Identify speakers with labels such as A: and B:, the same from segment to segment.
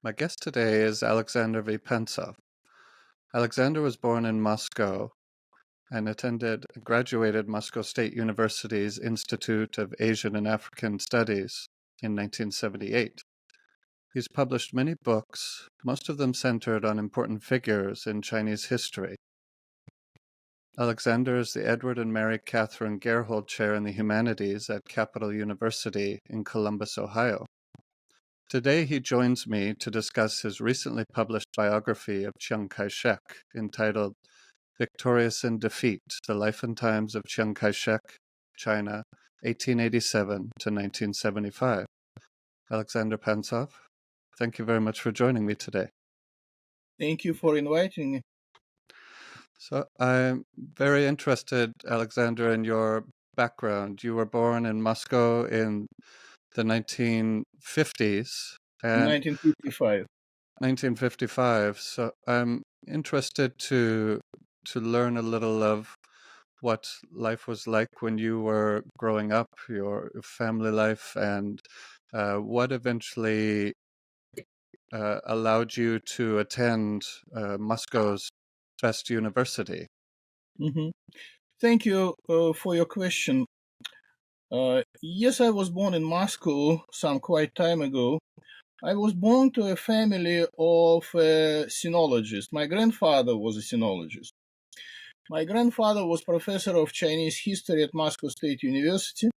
A: My guest today is Alexander V. Pantsov. Alexander was born in Moscow and graduated Moscow State University's Institute of Asian and African Studies in 1978. He's published many books, most of them centered on important figures in Chinese history. Alexander is the Edward and Mary Catherine Gerhold Chair in the Humanities at Capital University in Columbus, Ohio. Today he joins me to discuss his recently published biography of Chiang Kai-shek, entitled Victorious in Defeat, The Life and Times of Chiang Kai-shek, China, 1887 to 1975. Alexander Pantsov, thank you very much for joining me today.
B: Thank you for inviting me.
A: So I'm very interested, Alexander, in your background. You were born in Moscow in the 1950s.
B: In
A: And
B: 1955.
A: 1955. So I'm interested to learn a little of what life was like when you were growing up, your family life, and what eventually allowed you to attend Moscow's best university.
B: Mm-hmm. Thank you for your question. Yes, I was born in Moscow some quite time ago. I was born to a family of sinologists. My grandfather was a sinologist. My grandfather was professor of Chinese history at Moscow State University,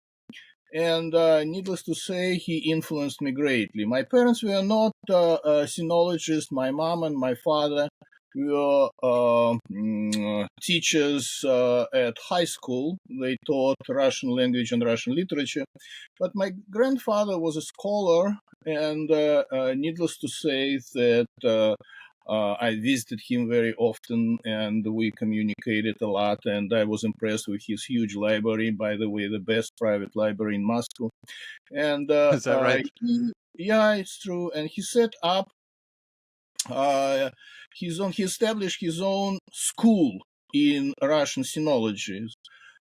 B: and needless to say, he influenced me greatly. My parents were not sinologists. My mom and my father were teachers at high school. They taught Russian language and Russian literature. But my grandfather was a scholar, and needless to say that I visited him very often, and we communicated a lot, and I was impressed with his huge library, by the way, the best private library in Moscow. And
A: Is that right?
B: yeah, it's true. And he set up he established his own school in Russian sinology,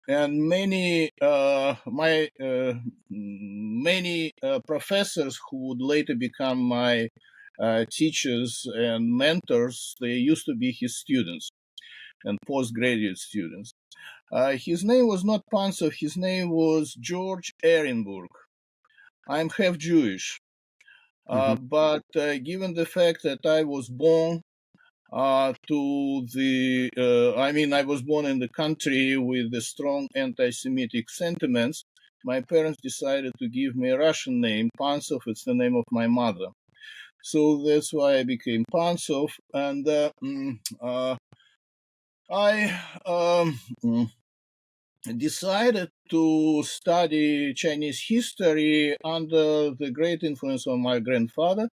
B: and many professors who would later become my teachers and mentors, they used to be his students and postgraduate students. His name was not Pantsov, his name was George Ehrenburg. I'm half Jewish. But given the fact that I was born I was born in the country with the strong anti-Semitic sentiments, my parents decided to give me a Russian name. Pantsov, it's the name of my mother. So that's why I became Pantsov. And I decided to study Chinese history under the great influence of my grandfather.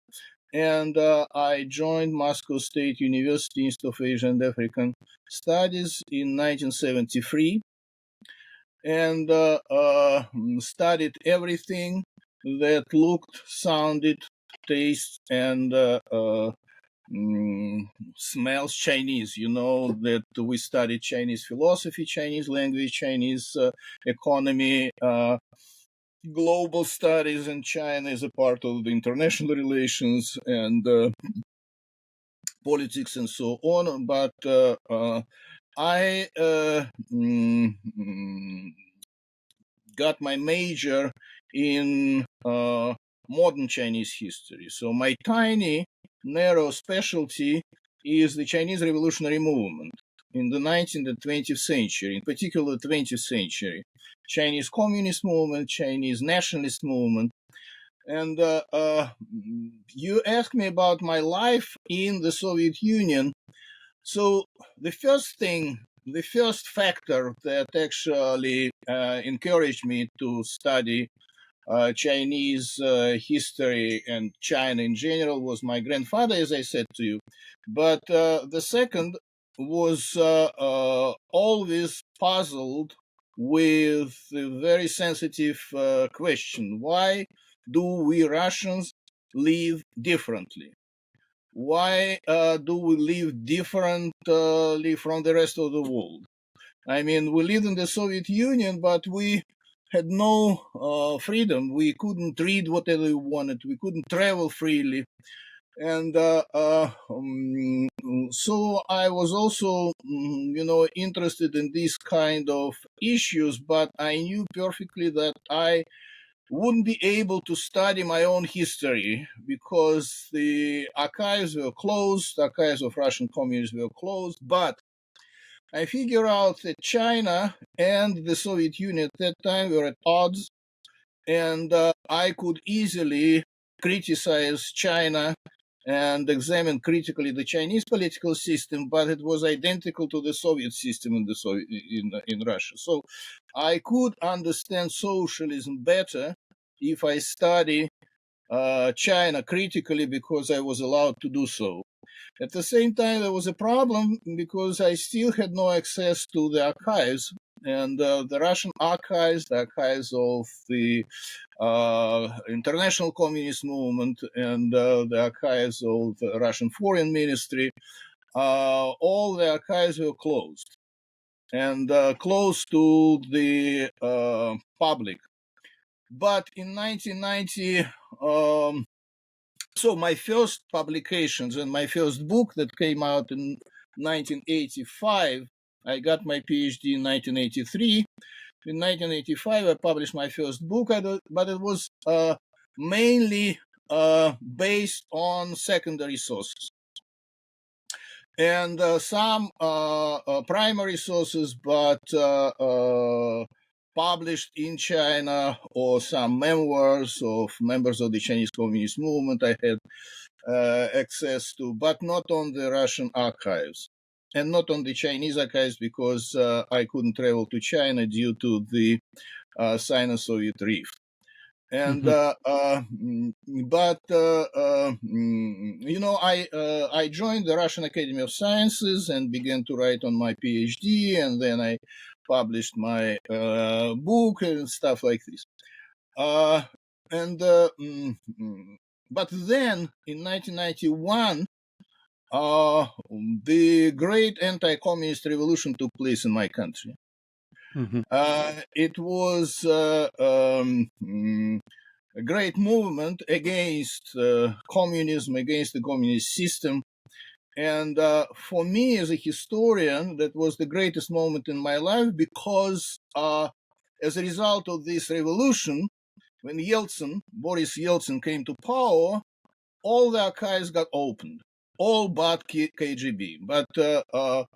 B: And I joined Moscow State University Institute of Asian and African Studies in 1973, and studied everything that looked, sounded, tasted, and smells Chinese. You know that we studied Chinese philosophy, Chinese language, Chinese economy, global studies in China as a part of the international relations and politics and so on. But I got my major in modern Chinese history. So my tiny, narrow specialty is the Chinese Revolutionary Movement in the 19th and 20th century, in particular 20th century. Chinese Communist Movement, Chinese Nationalist Movement. And you asked me about my life in the Soviet Union. So the first factor that actually encouraged me to study Chinese history and China in general was my grandfather, as I said to you. But the second was always puzzled with a very sensitive question. Why do we Russians live differently? Why do we live differently from the rest of the world? I mean, we lived in the Soviet Union, but we had no freedom. We couldn't read whatever we wanted. We couldn't travel freely. And so I was also, interested in these kind of issues, but I knew perfectly that I wouldn't be able to study my own history because the archives were closed, archives of Russian communists were closed. But I figure out that China and the Soviet Union at that time were at odds, and I could easily criticize China and examine critically the Chinese political system, but it was identical to the Soviet system in Russia. So I could understand socialism better if I study China critically because I was allowed to do so. At the same time, there was a problem because I still had no access to the archives. And the Russian archives, the archives of the international communist movement, and the archives of the Russian foreign ministry, all the archives were closed and closed to the public. But in 1990, so my first publications and my first book that came out in 1985, I got my PhD in 1983. In 1985, I published my first book, but it was mainly based on secondary sources and some primary sources, but published in China, or some memoirs of members of the Chinese Communist movement I had access to, but not on the Russian archives and not on the Chinese archives because I couldn't travel to China due to the Sino-Soviet rift. And I joined the Russian Academy of Sciences and began to write on my PhD, and then I published my book and stuff like this. But then in 1991, the great anti-communist revolution took place in my country. It was a great movement against communism, against the communist system. And for me, as a historian, that was the greatest moment in my life because as a result of this revolution, when Boris Yeltsin came to power, all the archives got opened, all but KGB. But the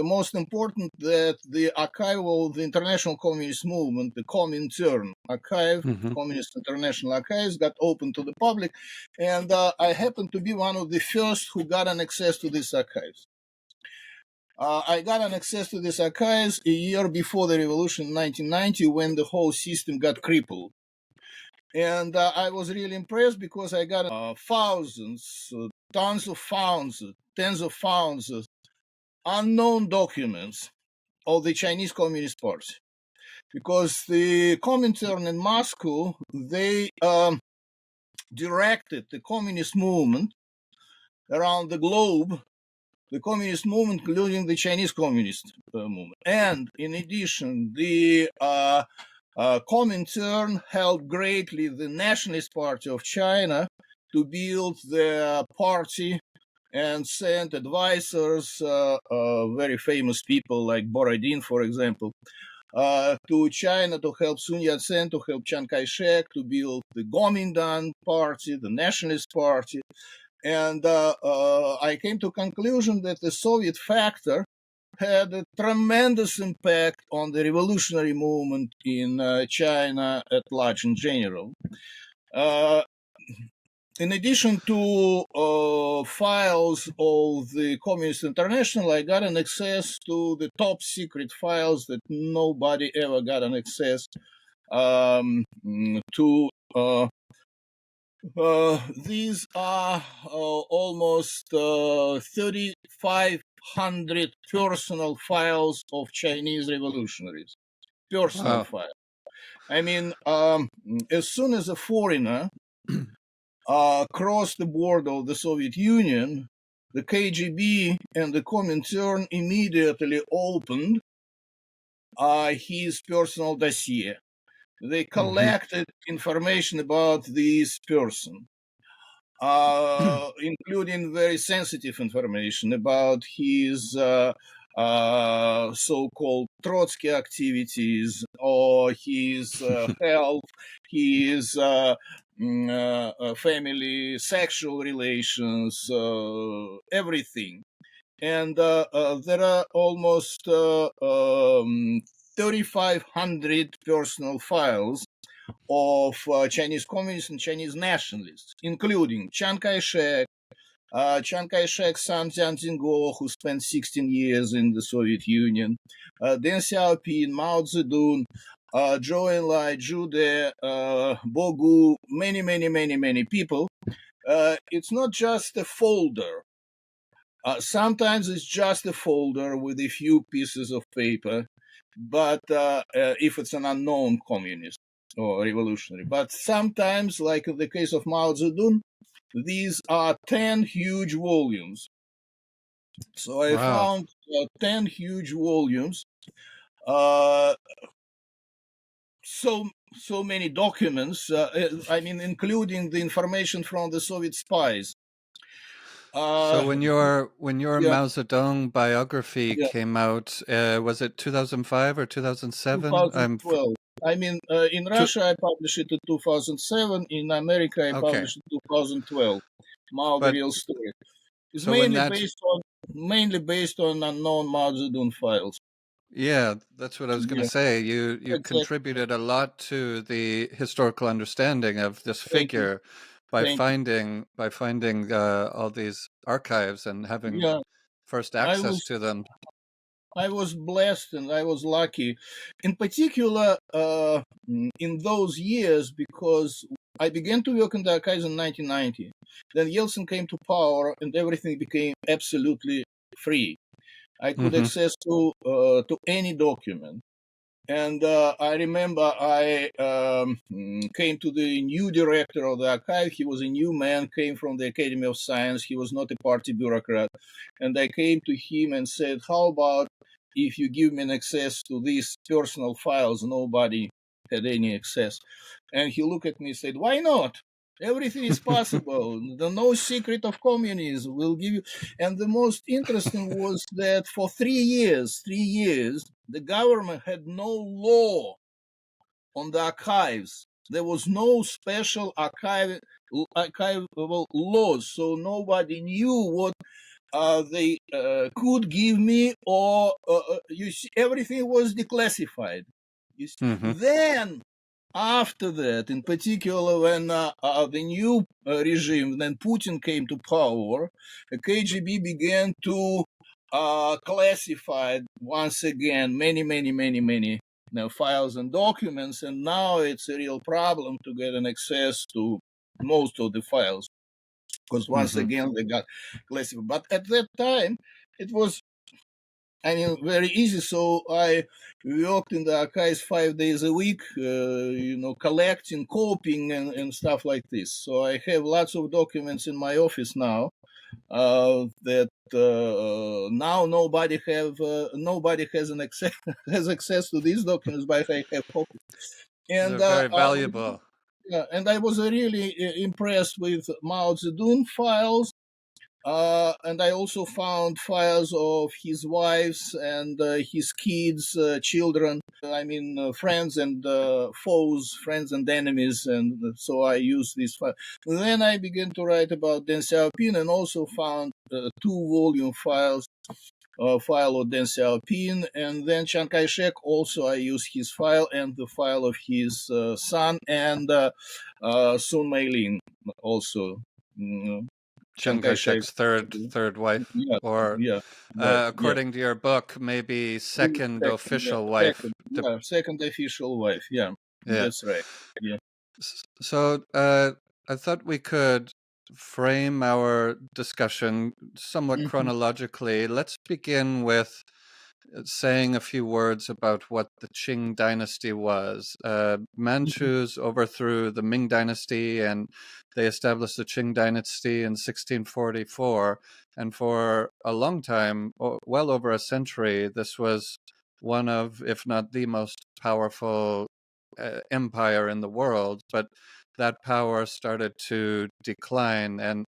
B: most important, that the archive of the International Communist Movement, the Comintern archive, Communist International Archives, got open to the public, and I happened to be one of the first who got an access to these archives. I got an access to these archives a year before the revolution in 1990, when the whole system got crippled. And I was really impressed because I got thousands, tons of founds, tens of founds, unknown documents of the Chinese Communist Party. Because the Comintern in Moscow, they directed the communist movement around the globe, the communist movement, including the Chinese Communist movement. And in addition, the Comintern helped greatly the Nationalist Party of China to build their party and sent advisors, very famous people like Borodin, for example, to China to help Sun Yat-sen, to help Chiang Kai-shek to build the Kuomintang party, the Nationalist Party. And I came to the conclusion that the Soviet factor had a tremendous impact on the revolutionary movement in China at large in general. In addition to files of the Communist International, I got an access to the top secret files that nobody ever got an access to. These are almost 3,500 personal files of Chinese revolutionaries. Personal files. I mean, as soon as a foreigner crossed the border of the Soviet Union, the KGB and the Comintern immediately opened his personal dossier. They collected information about this person. including very sensitive information about his so-called Trotsky activities or his health, his family, sexual relations, everything. And there are almost 3,500 personal files of Chinese communists and Chinese nationalists, including Chiang Kai-shek, Chiang Kai-shek's son Jiang Jingguo, who spent 16 years in the Soviet Union, Deng Xiaoping, Mao Zedong, Zhou Enlai, Zhu De, Bogu, many people. It's not just a folder. Sometimes it's just a folder with a few pieces of paper, but if it's an unknown communist or revolutionary. But sometimes, like in the case of Mao Zedong, these are 10 huge volumes. So I
A: Wow.
B: found 10 huge volumes. Uh, so many documents. I mean, including the information from the Soviet spies.
A: So when your
B: Yeah,
A: Mao Zedong biography
B: yeah.
A: came out, was it 2005 or 2007?
B: 2012. I mean, in
A: Two,
B: Russia, I published it in 2007. In America, I
A: okay,
B: published it in 2012. Mao, the
A: but
B: real story. It's
A: so when that,
B: mainly based on unknown Mao Zedong files.
A: yeah, that's what I was going to
B: Yeah,
A: say. You
B: exactly.
A: contributed a lot to the historical understanding of this
B: Thank you.
A: figure by
B: Thank you.
A: finding all these archives and having
B: Yeah,
A: first
B: I
A: access
B: was
A: to them.
B: I was blessed and I was lucky, in particular in those years because I began to work in the archives in 1990. Then Yeltsin came to power and everything became absolutely free. I could
A: Hmm.
B: access to any document. And I remember I came to the new director of the archive. He was a new man, came from the Academy of Science. He was not a party bureaucrat. And I came to him and said, how about if you give me an access to these personal files? Nobody had any access. And he looked at me and said, why not? Everything is possible. The no secret of communism will give you. And the most interesting was that for 3 years, the government had no law on the archives. There was no special archival laws, so nobody knew what they could give me, or you see, everything was declassified. You see.
A: Hmm.
B: Then after that, in particular, when the new regime, then Putin came to power, the KGB began to classify once again many files and documents, and now it's a real problem to get an access to most of the files because once
A: Hmm.
B: again they got classified. But at that time, it was, I mean, very easy. So I worked in the archives 5 days a week, collecting, copying, and stuff like this. So I have lots of documents in my office now that now nobody has an access has access to these documents, but I have copies. And
A: They're very valuable.
B: yeah, and I was really impressed with Mao Zedong files. And I also found files of his wives and his kids, children. I mean, friends and foes, friends and enemies, and so I used these files. Then I began to write about Deng Xiaoping, and also found two-volume files. File of Deng Xiaoping, and then Chiang Kai-shek. Also, I used his file and the file of his son and Sun Mei-lin also. Mm, Chiang
A: Chiang
B: Kai-shek.
A: Kai-shek's third wife,
B: Yeah,
A: or
B: yeah, right, yeah.
A: according to your book, maybe second official wife.
B: Second official wife. Yeah,
A: Yeah.
B: that's right. Yeah.
A: So I thought we could frame our discussion somewhat
B: Hmm.
A: chronologically. Let's begin with saying a few words about what the Qing dynasty was. Manchus overthrew the Ming dynasty and they established the Qing dynasty in 1644. And for a long time, well over a century, this was one of, if not the most powerful empire in the world. But that power started to decline. And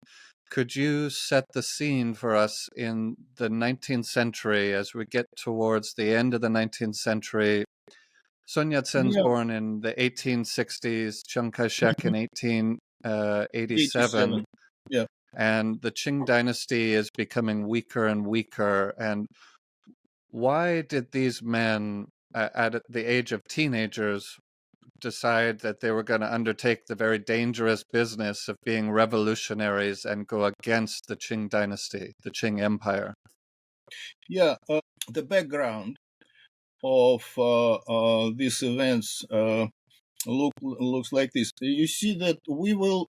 A: Could you set the scene for us in the 19th century as we get towards the end of the 19th century? Sun Yat-sen's
B: Yeah,
A: born in the 1860s, Chiang Kai-shek in 1887,
B: 87. Yeah.
A: and the Qing dynasty is becoming weaker and weaker. And why did these men, at the age of teenagers, decide that they were going to undertake the very dangerous business of being revolutionaries and go against the Qing dynasty, the Qing Empire?
B: Yeah. The background of these events looks like this. You see that we will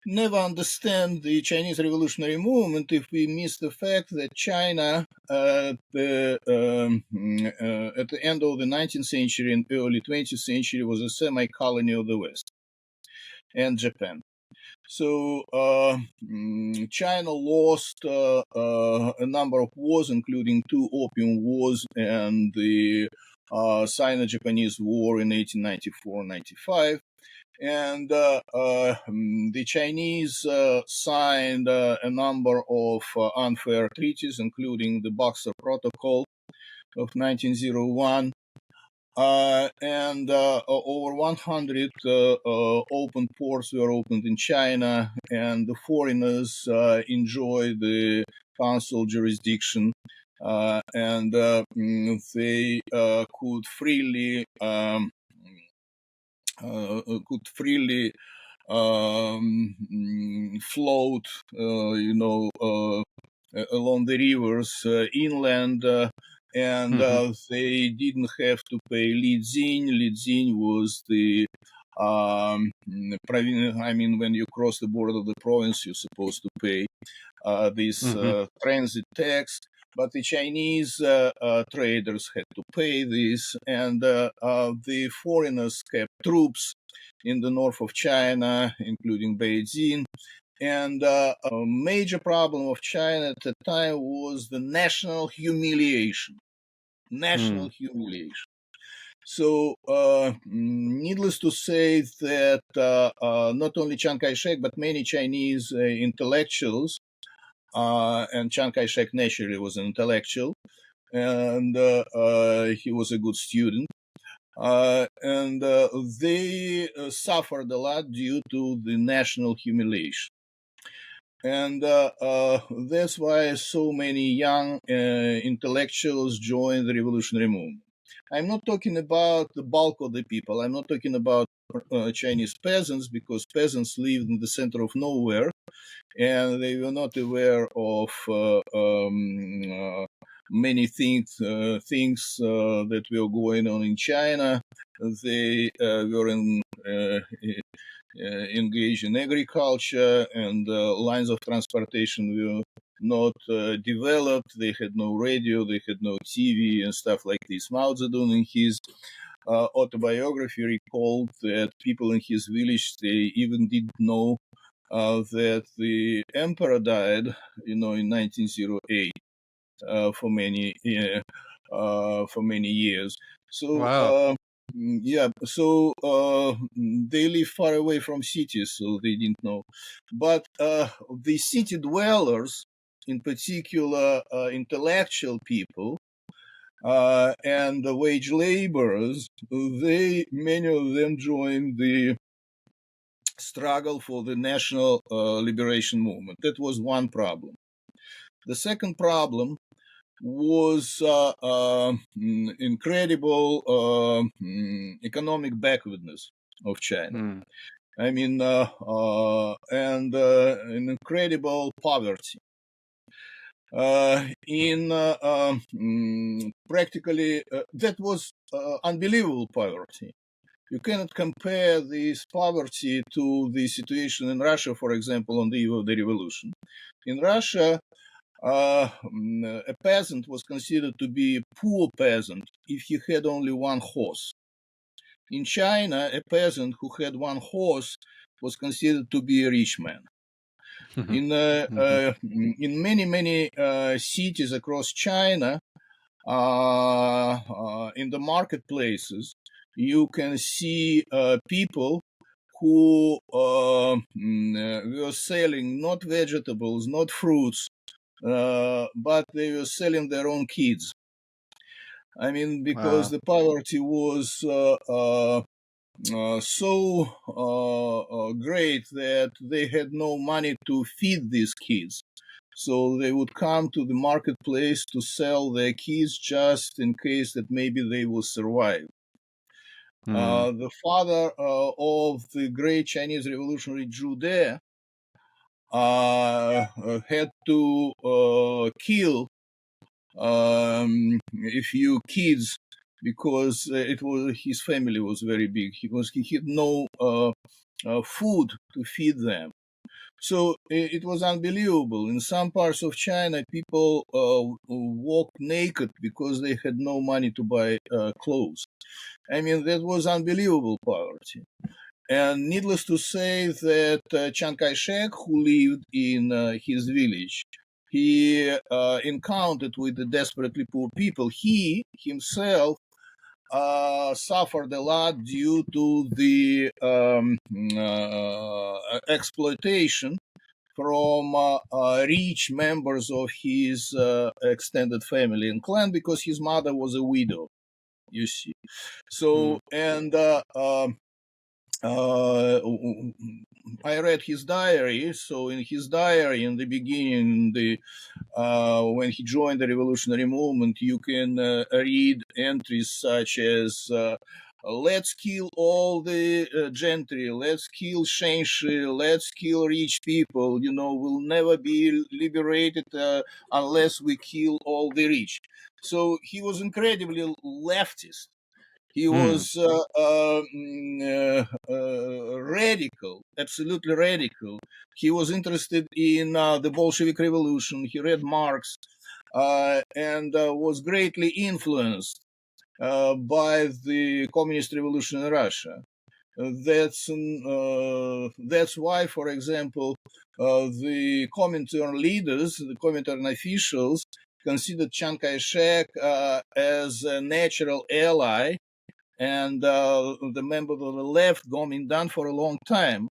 B: never understand the Chinese revolutionary movement if we miss the fact that China at the end of the 19th century and early 20th century was a semi-colony of the West and Japan. So China lost a number of wars, including 2 Opium Wars and the Sino-Japanese War in 1894-95. And the Chinese signed a number of unfair treaties, including the Boxer Protocol of 1901. And over 100 open ports were opened in China, and the foreigners enjoyed the consul jurisdiction, and they could freely float, along the rivers inland, and they didn't have to pay lidzin. Lidzin was the when you cross the border of the province, you're supposed to pay this transit tax. But the Chinese traders had to pay this, and the foreigners kept troops in the north of China, including Beijing. And a major problem of China at the time was the national humiliation. National humiliation. So, needless to say that not only Chiang Kai-shek, but many Chinese intellectuals, and Chiang Kai-shek naturally was an intellectual, and he was a good student. And they suffered a lot due to the national humiliation. And that's why so many young intellectuals joined the revolutionary movement. I'm not talking about the bulk of the people. I'm not talking about Chinese peasants, because peasants lived in the center of nowhere, and they were not aware of many things that were going on in China. They were engaged in agriculture, and lines of transportation were not developed. They had no radio, they had no TV and stuff like this. Mao Zedong, in his autobiography, recalled that people in his village, they even didn't know that the emperor died, in 1908, for many years. So
A: Wow.
B: so they live far away from cities, so they didn't know. But the city dwellers, in particular intellectual people and the wage laborers, many of them joined the struggle for the national liberation movement. That was one problem. The second problem was incredible economic backwardness of China. I mean, and an incredible poverty. Practically, that was unbelievable poverty. You cannot compare this poverty to the situation in Russia, for example, on the eve of the revolution. In Russia, a peasant was considered to be a poor peasant if he had only one horse. In China, a peasant who had one horse was considered to be a rich man. In many cities across China, in the marketplaces, you can see people who were selling not vegetables, not fruits, but they were selling their own kids. I mean, because
A: Wow.
B: the poverty was so great that they had no money to feed these kids. So they would come to the marketplace to sell their kids just in case that maybe they will survive.
A: Hmm.
B: The father of the great Chinese revolutionary Zhu De had to kill a few kids because it was his family was very big. He had no food to feed them. So it was unbelievable. In some parts of China, people walked naked because they had no money to buy clothes. I mean, that was unbelievable poverty. And needless to say that Chiang Kai-shek, who lived in his village, he encountered with the desperately poor people. He himself suffered a lot due to the exploitation from rich members of his extended family and clan because his mother was a widow, you see.
A: Hmm.
B: So, and I read his diary. So in his diary, in the beginning, when he joined the revolutionary movement, you can read entries such as "Let's kill all the gentry. Let's kill Shenshi. Let's kill rich people. You know, we'll never be liberated unless we kill all the rich." So he was incredibly leftist. He
A: Hmm.
B: was radical, absolutely radical. He was interested in the Bolshevik Revolution. He read Marx and was greatly influenced by the communist revolution in Russia. That's why, for example, the Comintern leaders, the Comintern officials, considered Chiang Kai-shek as a natural ally and the members of the left Kuomintang for a long time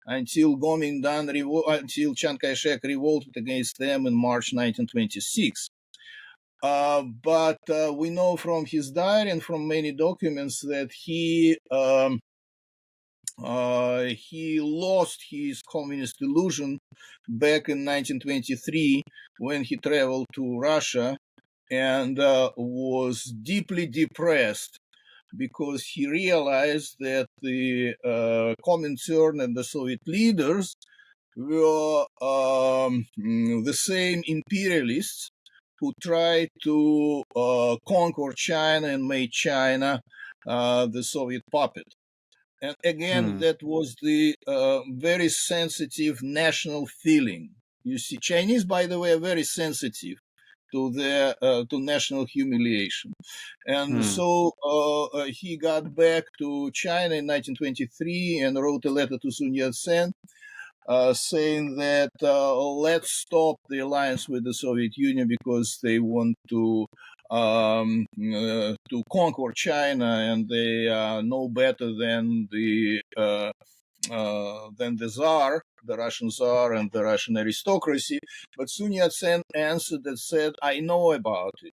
B: until until Chiang Kai-shek revolted against them in March 1926. But we know from his diary and from many documents that he lost his communist illusion back in 1923 when he traveled to Russia and was deeply depressed because he realized that the Comintern and the Soviet leaders were the same imperialists who tried to conquer China and made China the Soviet puppet. And again,
A: Hmm.
B: that was the very sensitive national feeling. You see, Chinese, by the way, are very sensitive to their to national humiliation. And
A: Hmm.
B: so he got back to China in 1923 and wrote a letter to Sun Yat-sen saying that let's stop the alliance with the Soviet Union because they want to conquer China and they know better than the Tsar, the Russian Tsar, and the Russian aristocracy. But Sun Yat-sen answered and said, "I know about it,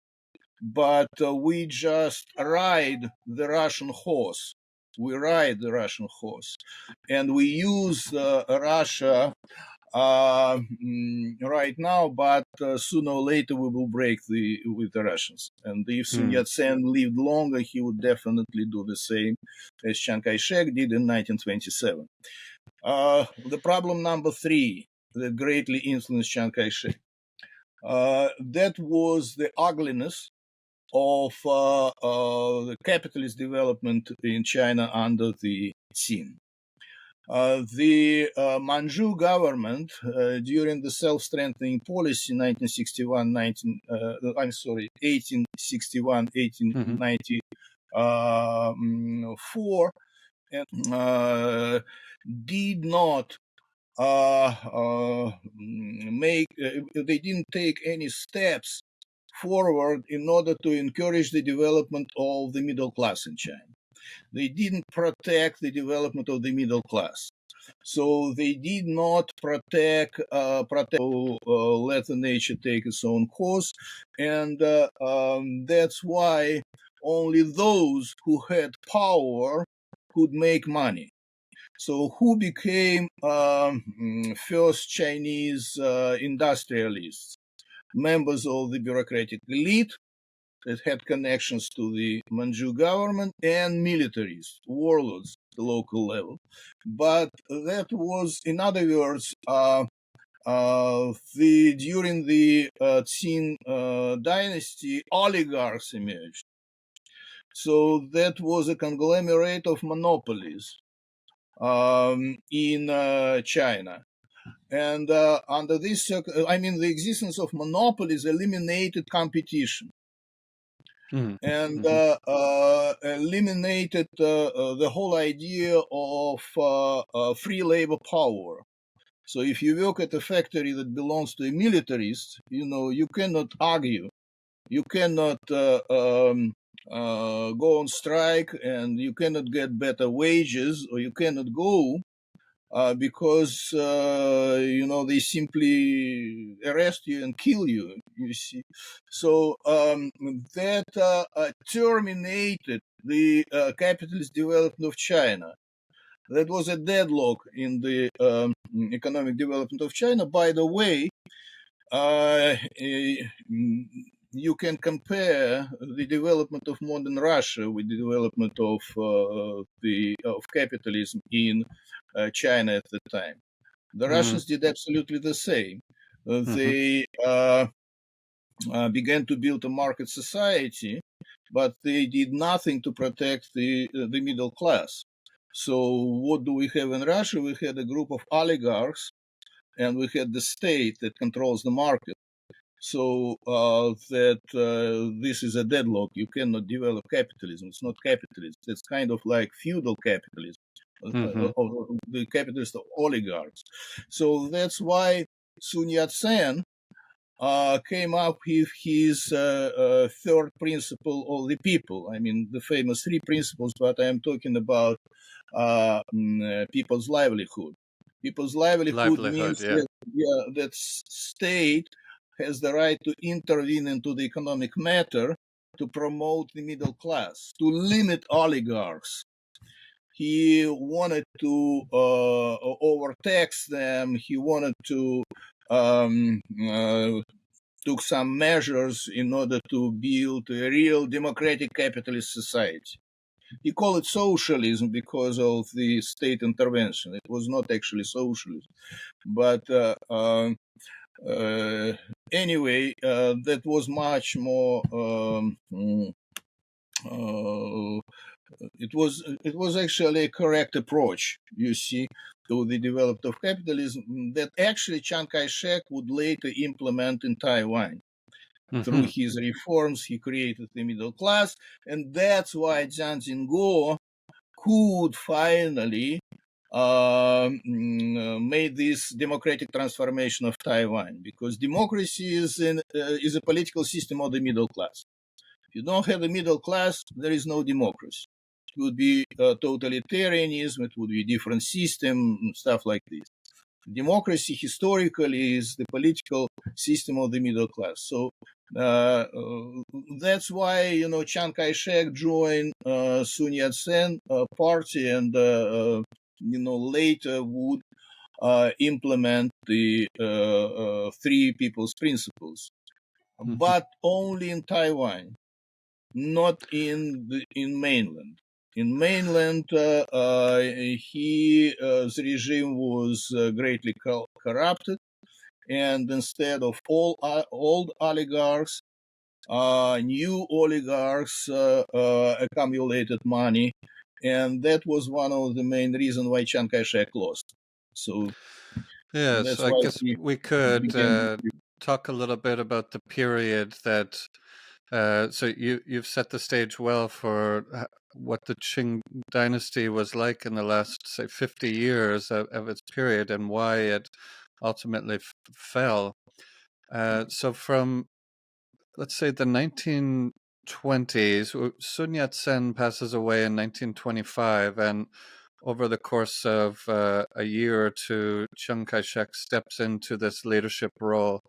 B: but we just ride the Russian horse. We ride the Russian horse, and we use Russia right now, but sooner or later we will break with the Russians. And if Sun
A: Hmm.
B: Yat-sen lived longer, he would definitely do the same as Chiang Kai-shek did in 1927. The problem number three that greatly influenced Chiang Kai-shek, that was the ugliness of the capitalist development in China under the Qing. The Manchu government, during the self-strengthening policy 1961, 1861,
A: Hmm.
B: 1894, and did not they didn't take any steps forward in order to encourage the development of the middle class in China. They didn't protect the development of the middle class. So they did not let the nature take its own course, and that's why only those who had power could make money. So who became first Chinese industrialists? Members of the bureaucratic elite that had connections to the Manchu government, and militaries, warlords at the local level. But that was, in other words, during the Qing dynasty, oligarchs emerged. So that was a conglomerate of monopolies in China. And under this, the existence of monopolies eliminated competition and eliminated the whole idea of free labor power. So if you work at a factory that belongs to a militarist, you cannot argue, you cannot go on strike, and you cannot get better wages, or you cannot go because they simply arrest you and kill you. You see, so that terminated the capitalist development of China. That was a deadlock in the economic development of China. By the way, you can compare the development of modern Russia with the development of capitalism in China at the time. The Russians did absolutely the same. They began to build a market society, but they did nothing to protect the middle class. So what do we have in Russia? We had a group of oligarchs, and we had the state that controls the market. So this is a deadlock. You cannot develop capitalism. It's not capitalism. It's kind of like feudal capitalism, the capitalist oligarchs. So that's why Sun Yat-sen came up with his third principle of the people. I mean, the famous three principles, but I am talking about people's livelihood. People's livelihood means that state has the right to intervene into the economic matter to promote the middle class, to limit oligarchs. He wanted to overtax them. He wanted to took some measures in order to build a real democratic capitalist society. He called it socialism because of the state intervention. It was not actually socialism. But anyway, that was much more it was actually a correct approach, you see, to the development of capitalism that actually Chiang Kai-shek would later implement in Taiwan. Through his reforms, he created the middle class, and that's why Jiang Jingguo could finally made this democratic transformation of Taiwan, because democracy is a political system of the middle class. If you don't have the middle class, there is no democracy. It would be totalitarianism, it would be a different system, stuff like this. Democracy historically is the political system of the middle class. So that's why Chiang Kai-shek joined Sun Yat-sen party, and later would implement the three people's principles, but only in Taiwan, not in mainland. In mainland, his regime was greatly corrupted, and instead of all old oligarchs, new oligarchs accumulated money, and that was one of the main reasons why Chiang Kai-shek lost. So
A: yes, I guess we could talk a little bit about the period that. So you've set the stage well for what the Qing dynasty was like in the last, say, 50 years of its period, and why it ultimately fell. So from, let's say, the 1920s. Sun Yat-sen passes away in 1925, and over the course of a year or two, Chiang Kai-shek steps into this leadership role.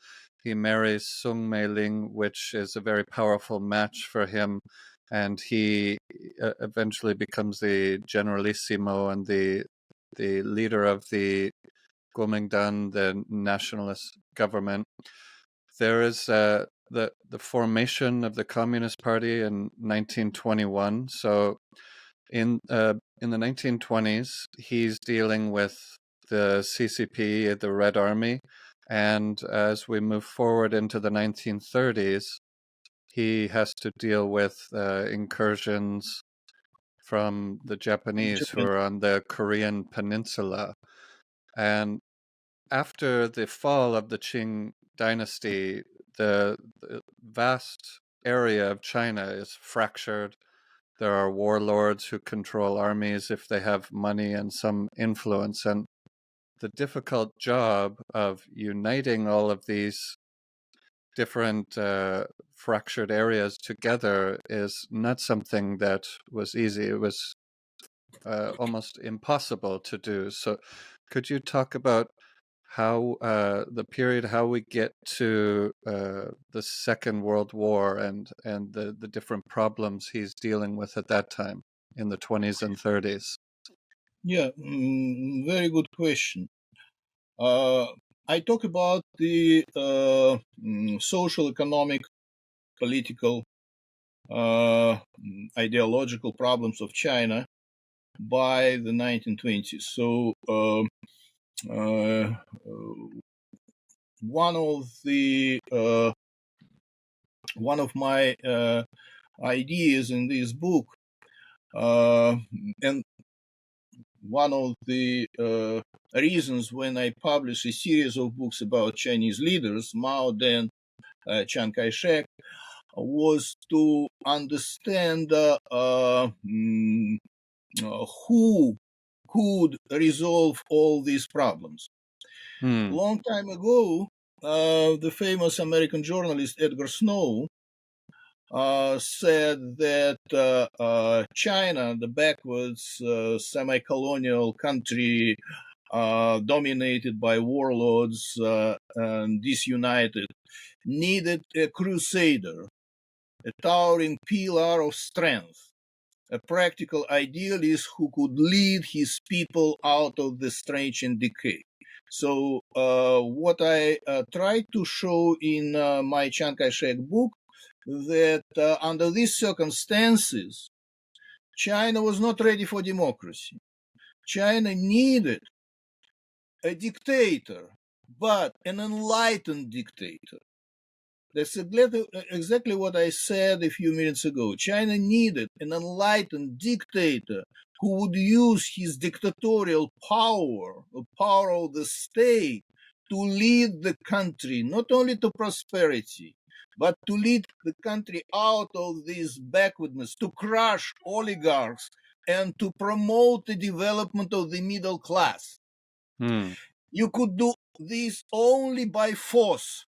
A: He marries Sung Mei-ling, which is a very powerful match for him, and he eventually becomes the generalissimo and the leader of the Kuomintang, the nationalist government. There is the formation of the Communist Party in 1921. So in the 1920s, he's dealing with the CCP, the Red Army, and as we move forward into the 1930s, he has to deal with incursions from the Japanese who
B: Japan.
A: are on the Korean peninsula. And after the fall of the Qing dynasty, the vast area of China is fractured. There are warlords who control armies if they have money and some influence. And the difficult job of uniting all of these different fractured areas together is not something that was easy. It was almost impossible to do. So, could you talk about how the period, how we get to the Second World War and the different problems he's dealing with at that time in the 20s and 30s?
B: Yeah, very good question. I talk about the social, economic, political, ideological problems of China by the 1920s. So one of my ideas in this book, and one of the reasons when I publish a series of books about Chinese leaders, Mao, then Chiang Kai-shek, was to understand who could resolve all these problems.
A: Hmm.
B: Long time ago, the famous American journalist Edgar Snow said that China, the backwards semi-colonial country dominated by warlords and disunited, needed a crusader, a towering pillar of strength, a practical idealist who could lead his people out of the strange and decay. So what I tried to show in my Chiang Kai-shek book, that under these circumstances, China was not ready for democracy. China needed a dictator, but an enlightened dictator. That's exactly what I said a few minutes ago. China needed an enlightened dictator who would use his dictatorial power, the power of the state, to lead the country not only to prosperity, but to lead the country out of this backwardness, to crush oligarchs and to promote the development of the middle class.
A: Hmm.
B: You could do this only by force.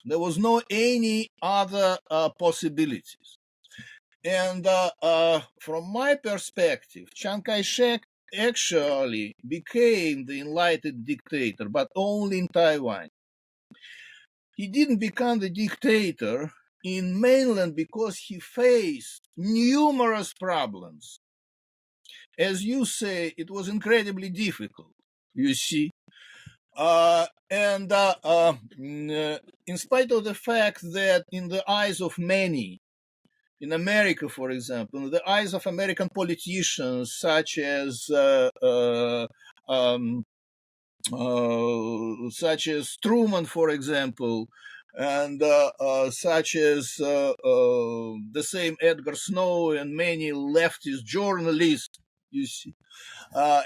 B: There was no any other possibilities. And from my perspective, Chiang Kai-shek actually became the enlightened dictator, but only in Taiwan. He didn't become the dictator in mainland because he faced numerous problems. As you say, it was incredibly difficult, you see. And in spite of the fact that in the eyes of many, in America, for example, in the eyes of American politicians such as Truman, for example, and such as the same Edgar Snow and many leftist journalists, you see,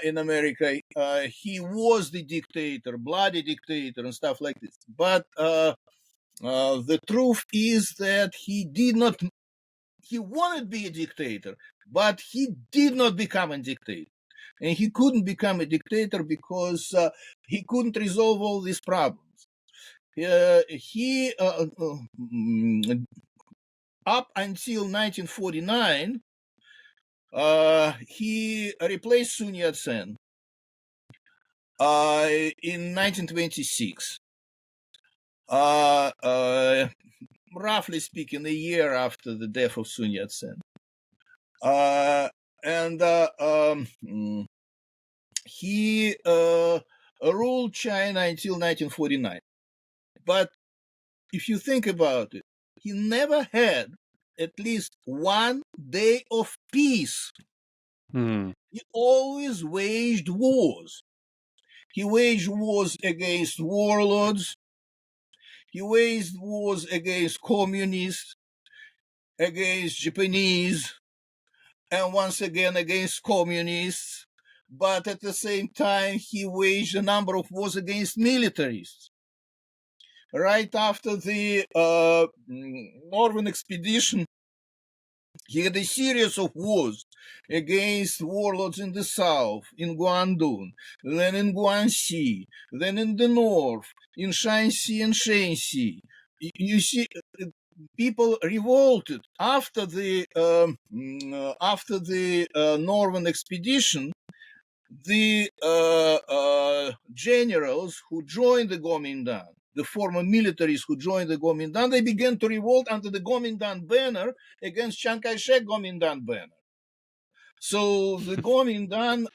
B: in America, he was the dictator, bloody dictator, and stuff like this. But the truth is that he wanted to be a dictator, but he did not become a dictator. And he couldn't become a dictator because he couldn't resolve all these problems. He up until 1949, he replaced Sun Yat-sen in 1926. Roughly speaking, a year after the death of Sun Yat-sen. He ruled China until 1949. But if you think about it, he never had at least one day of peace. He always waged wars. He waged wars against warlords. He waged wars against communists, against Japanese, and once again against communists. But at the same time, he waged a number of wars against militarists. Right after the Northern expedition, he had a series of wars against warlords in the south, in Guangdong, then in Guangxi, then in the north, in Shanxi and Shenxi. You see, people revolted after the Northern expedition. The generals who joined the Kuomintang, the former militaries who joined the Kuomintang, they began to revolt under the Kuomintang banner against Chiang Kai-shek Kuomintang banner. So the Kuomintang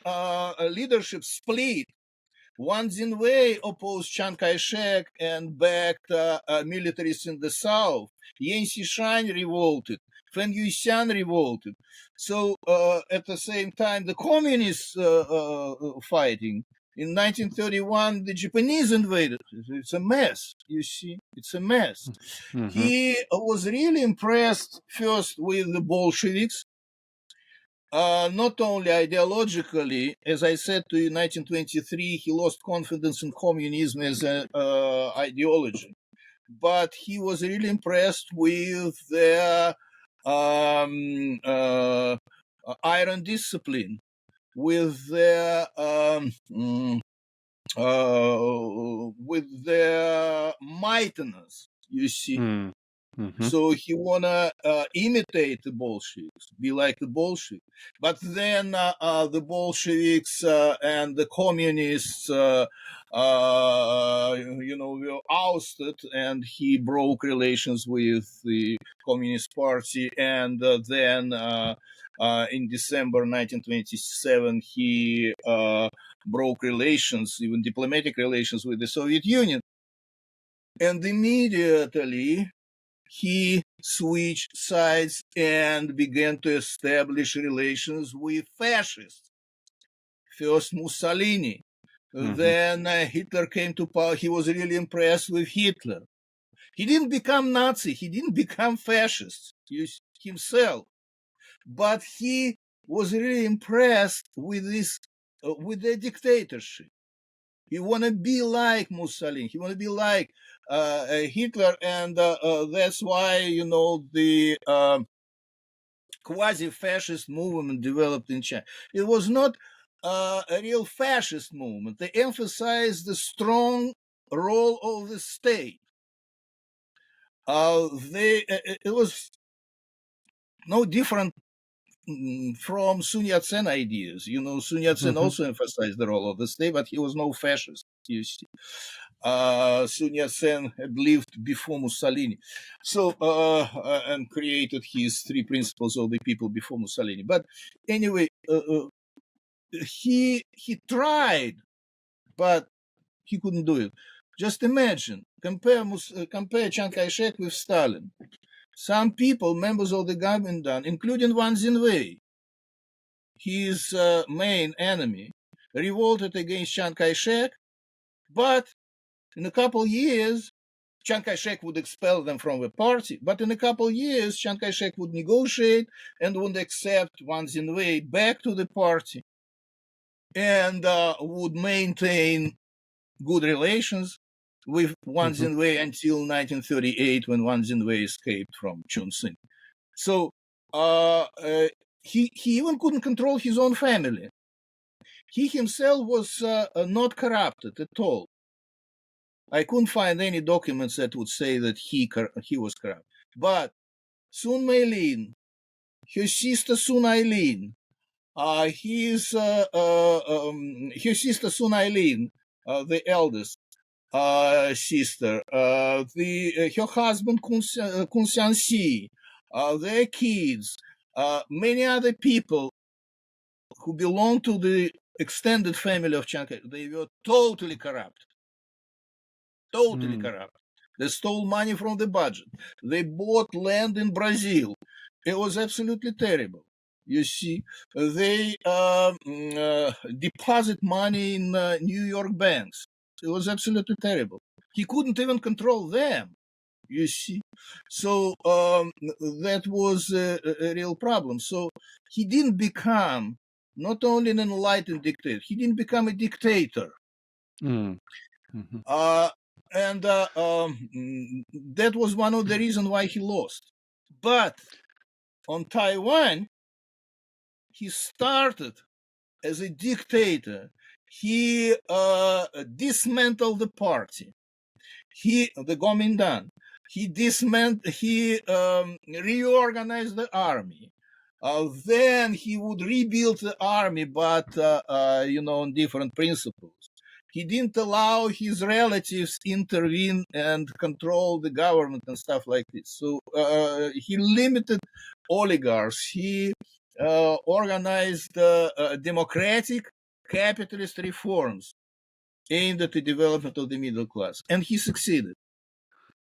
B: leadership split. Wang Jinwei opposed Chiang Kai-shek and backed militaries in the south. Yan Xishan revolted. Feng Yuxian revolted. So at the same time, the communists fighting. In 1931, the Japanese invaded. It's a mess, you see. It's a mess. He was really impressed first with the Bolsheviks, not only ideologically. As I said to you, in 1923, he lost confidence in communism as an ideology, but he was really impressed with their iron discipline, with their mightiness, you see. So he wanna imitate the Bolsheviks, be like the Bolsheviks. But then the Bolsheviks and the communists, were ousted, and he broke relations with the Communist Party. And then in December 1927, he broke relations, even diplomatic relations, with the Soviet Union. And immediately he switched sides and began to establish relations with fascists. First Mussolini, then Hitler came to power. He was really impressed with Hitler. He didn't become Nazi, he didn't become fascist himself, but he was really impressed with this, with the dictatorship. He want to be like Mussolini. He want to be like Hitler, and that's why the quasi-fascist movement developed in China. It was not a real fascist movement. They emphasized the strong role of the state. It was no different from Sun Yat-sen ideas. Sun Yat-sen also emphasized the role of the state, but he was no fascist, you see. Sun Yat-sen had lived before Mussolini, so and created his three principles of the people before Mussolini. But anyway, he tried, but he couldn't do it. Just imagine, compare Chiang Kai-shek with Stalin. Some people, members of the Kuomintang, including Wang Jinwei, his main enemy, revolted against Chiang Kai-shek, but in a couple years, Chiang Kai-shek would expel them from the party. But in a couple years, Chiang Kai-shek would negotiate and would accept Wang Jinwei back to the party, and would maintain good relations with Wang Jinwei until 1938, when Wang Jinwei escaped from Chunsin. So he even couldn't control his own family. He himself was not corrupted at all. I couldn't find any documents that would say that he was corrupt. But Sun Meilin, her sister Sun Aileen, her sister Sun Aileen, the eldest sister, her husband Kun Xianxi, their kids, many other people who belong to the extended family of Chiang Kai, they were totally corrupt. Totally
A: Mm.
B: corrupt. They stole money from the budget. They bought land in Brazil. It was absolutely terrible. You see, they deposit money in New York banks. It was absolutely terrible. He couldn't even control them. You see, so that was a real problem. So he didn't become not only an enlightened dictator, he didn't become a dictator.
A: Mm. Mm-hmm.
B: And that was one of the reasons why he lost. But on Taiwan, he started as a dictator. He dismantled the party. The Kuomintang. He reorganized the army. Then he would rebuild the army, but on different principles. He didn't allow his relatives intervene and control the government and stuff like this. So he limited oligarchs. He organized democratic capitalist reforms aimed at the development of the middle class, and he succeeded.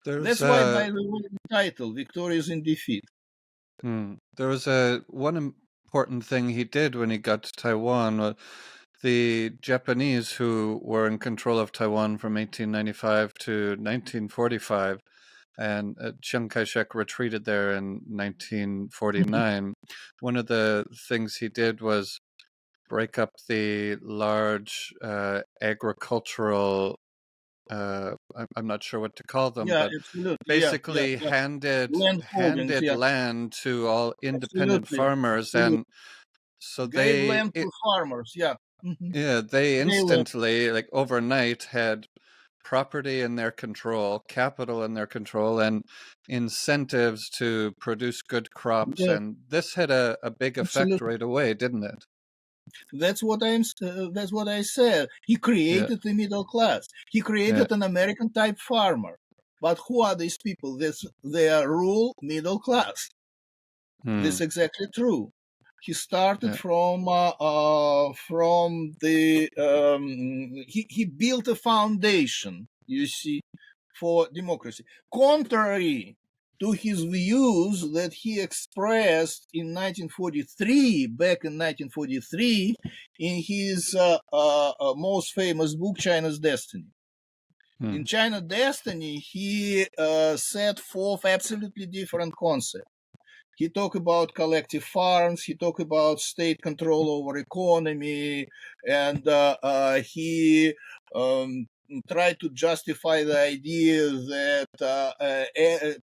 A: There's
B: That's why, by the way, the title "Victorious in Defeat."
A: there was one important thing he did when he got to Taiwan. The Japanese, who were in control of Taiwan from 1895 to 1945, and Chiang Kai-shek retreated there in 1949. One of the things he did was break up the large agricultural, I'm not sure what to call them,
B: Yeah,
A: but
B: absolutely.
A: basically
B: Yeah.
A: handed
B: Land holdings. Yeah,
A: land to all independent
B: absolutely.
A: farmers,
B: Absolutely.
A: and so
B: Gave land to farmers. Yeah.
A: they
B: They land.
A: instantly, like overnight, had property in their control, capital in their control, and incentives to produce good crops.
B: Yeah,
A: And this had a big effect
B: absolutely.
A: right away, didn't it?
B: That's what That's what I said. He
A: Yeah.
B: created the middle class. He
A: Yeah.
B: created an American type farmer. But who are these people? They are rural middle class. This
A: Hmm.
B: is exactly true. He started
A: Yeah.
B: from the he built a foundation, you see, for democracy, contrary to his views that he expressed in 1943, back in 1943, in his most famous book, China's Destiny.
A: Hmm.
B: In China Destiny, he set forth absolutely different concepts. He talked about collective farms. He talked about state control over economy, and he tried to justify the idea that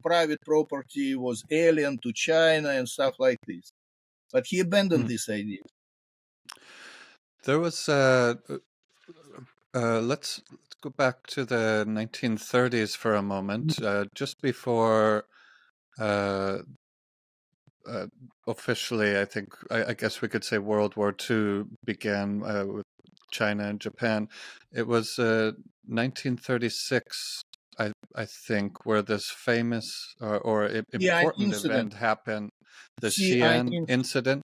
B: private property was alien to China and stuff like this. But he abandoned
A: Hmm.
B: this idea.
A: There was let's go back to the 1930s for a moment. Just before uh, uh, officially, I guess we could say World War II began with China and Japan. It was 1936, I think, where this famous or
B: CI
A: important
B: incident.
A: event happened, the
B: CI
A: Xi'an incident.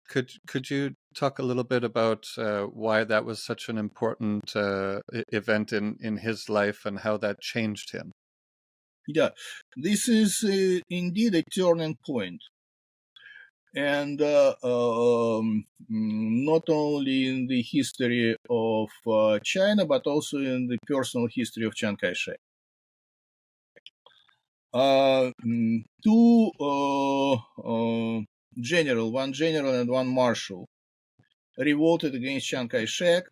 A: Could you talk a little bit about why that was such an important event in his life and how that changed him?
B: Yeah, this is indeed a turning point. And not only in the history of China, but also in the personal history of Chiang Kai-shek. Two one general and one marshal, revolted against Chiang Kai-shek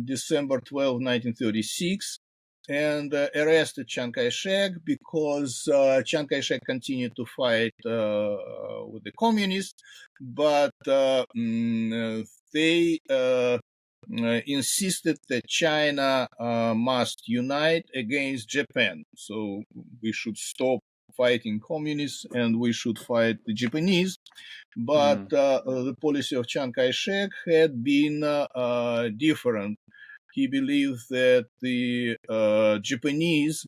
B: December 12, 1936, and arrested Chiang Kai-shek because Chiang Kai-shek continued to fight with the communists, but they insisted that China must unite against Japan. So we should stop fighting communists and we should fight the Japanese. But the policy of Chiang Kai-shek had been different. He believed that the Japanese,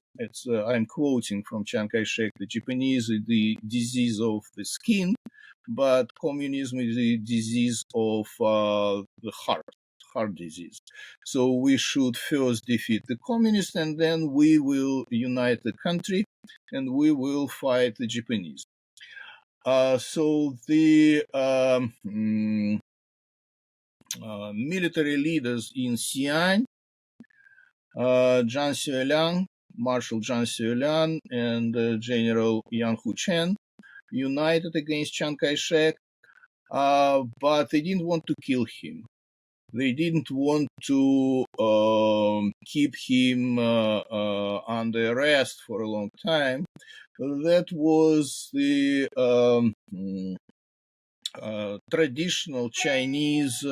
B: I'm quoting from Chiang Kai-shek, the Japanese is the disease of the skin, but communism is the disease of the heart disease. So we should first defeat the communists and then we will unite the country and we will fight the Japanese. So the military leaders in Xi'an, Zhang Xueliang, Marshal Zhang Xueliang, and General Yang Huchen united against Chiang Kai-shek, but they didn't want to kill him. They didn't want to keep him under arrest for a long time. That was the traditional Chinese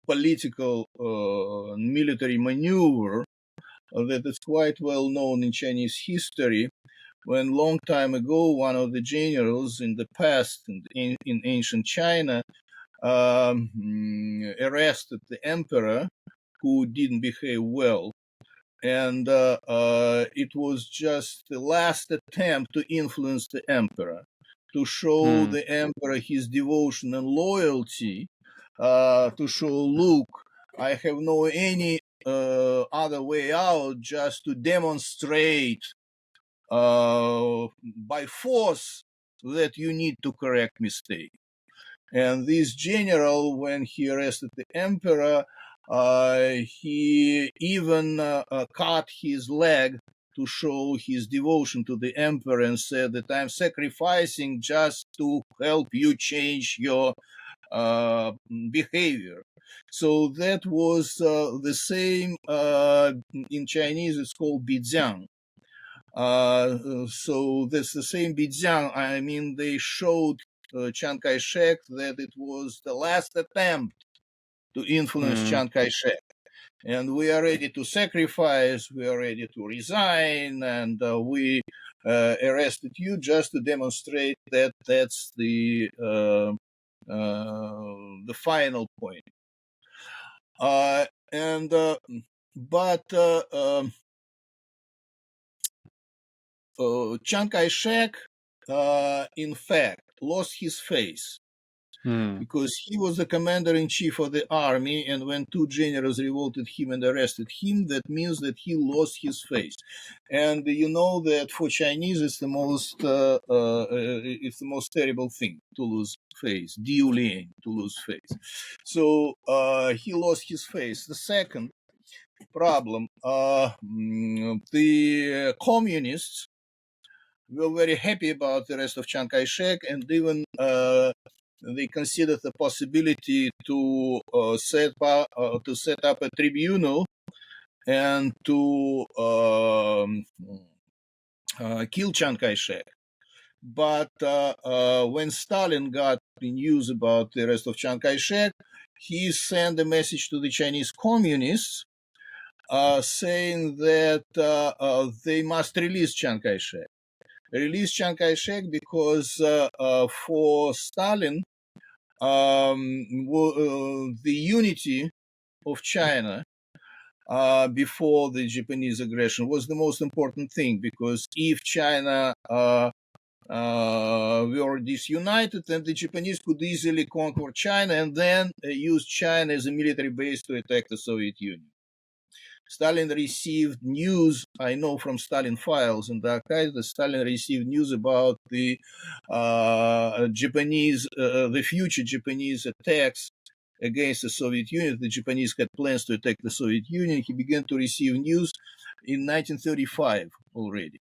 B: political military maneuver that is quite well known in Chinese history. When long time ago, one of the generals in the past in ancient China arrested the emperor who didn't behave well. And it was just the last attempt to influence the emperor, to show the emperor his devotion and loyalty, to show, look, I have no any other way out, just to demonstrate by force that you need to correct mistake. And this general, when he arrested the emperor, he even cut his leg to show his devotion to the emperor and said that I'm sacrificing just to help you change your behavior. So that was the same, in Chinese it's called bijiang. So that's the same bijiang. I mean, they showed Chiang Kai-shek that it was the last attempt to influence Chiang Kai-shek. And we are ready to sacrifice, we are ready to resign, and we arrested you just to demonstrate that that's the final point. Chiang Kai-shek, in fact, lost his face because he was the commander-in-chief of the army, and when two generals revolted him and arrested him, that means that he lost his face. And you know that for Chinese, it's the most terrible thing to lose face, diu lian, to lose face. So he lost his face. The second problem, the communists were very happy about the arrest of Chiang Kai-shek, and even they considered the possibility to set up a tribunal and to kill Chiang Kai-shek. But when Stalin got the news about the arrest of Chiang Kai-shek, he sent a message to the Chinese communists saying that they must release Chiang Kai-shek. Release Chiang Kai-shek because for Stalin, the unity of China before the Japanese aggression was the most important thing, because if China were disunited, then the Japanese could easily conquer China and then use China as a military base to attack the Soviet Union. Stalin received news, I know from Stalin files in the archives, that Stalin received news about the future Japanese attacks against the Soviet Union. The Japanese had plans to attack the Soviet Union. He began to receive news in 1935 already.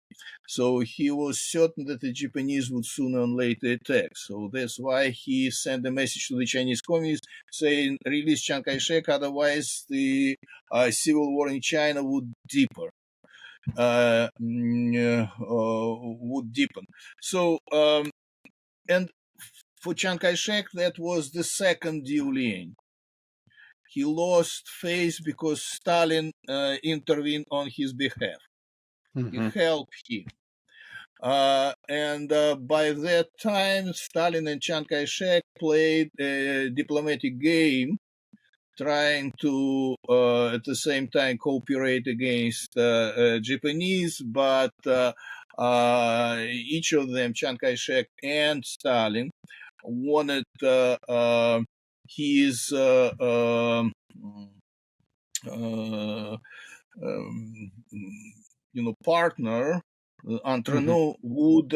B: So he was certain that the Japanese would sooner or later attack. So that's why he sent a message to the Chinese communists saying, release Chiang Kai-shek, otherwise the civil war in China would deepen. So, and for Chiang Kai-shek, that was the second diu lian. He lost face because Stalin intervened on his behalf. He
A: Mm-hmm.
B: helped him. And by that time, Stalin and Chiang Kai-shek played a diplomatic game, trying to at the same time cooperate against Japanese, but each of them, Chiang Kai-shek and Stalin, wanted his uh, um, partner,
A: Mm-hmm.
B: entrepreneur, would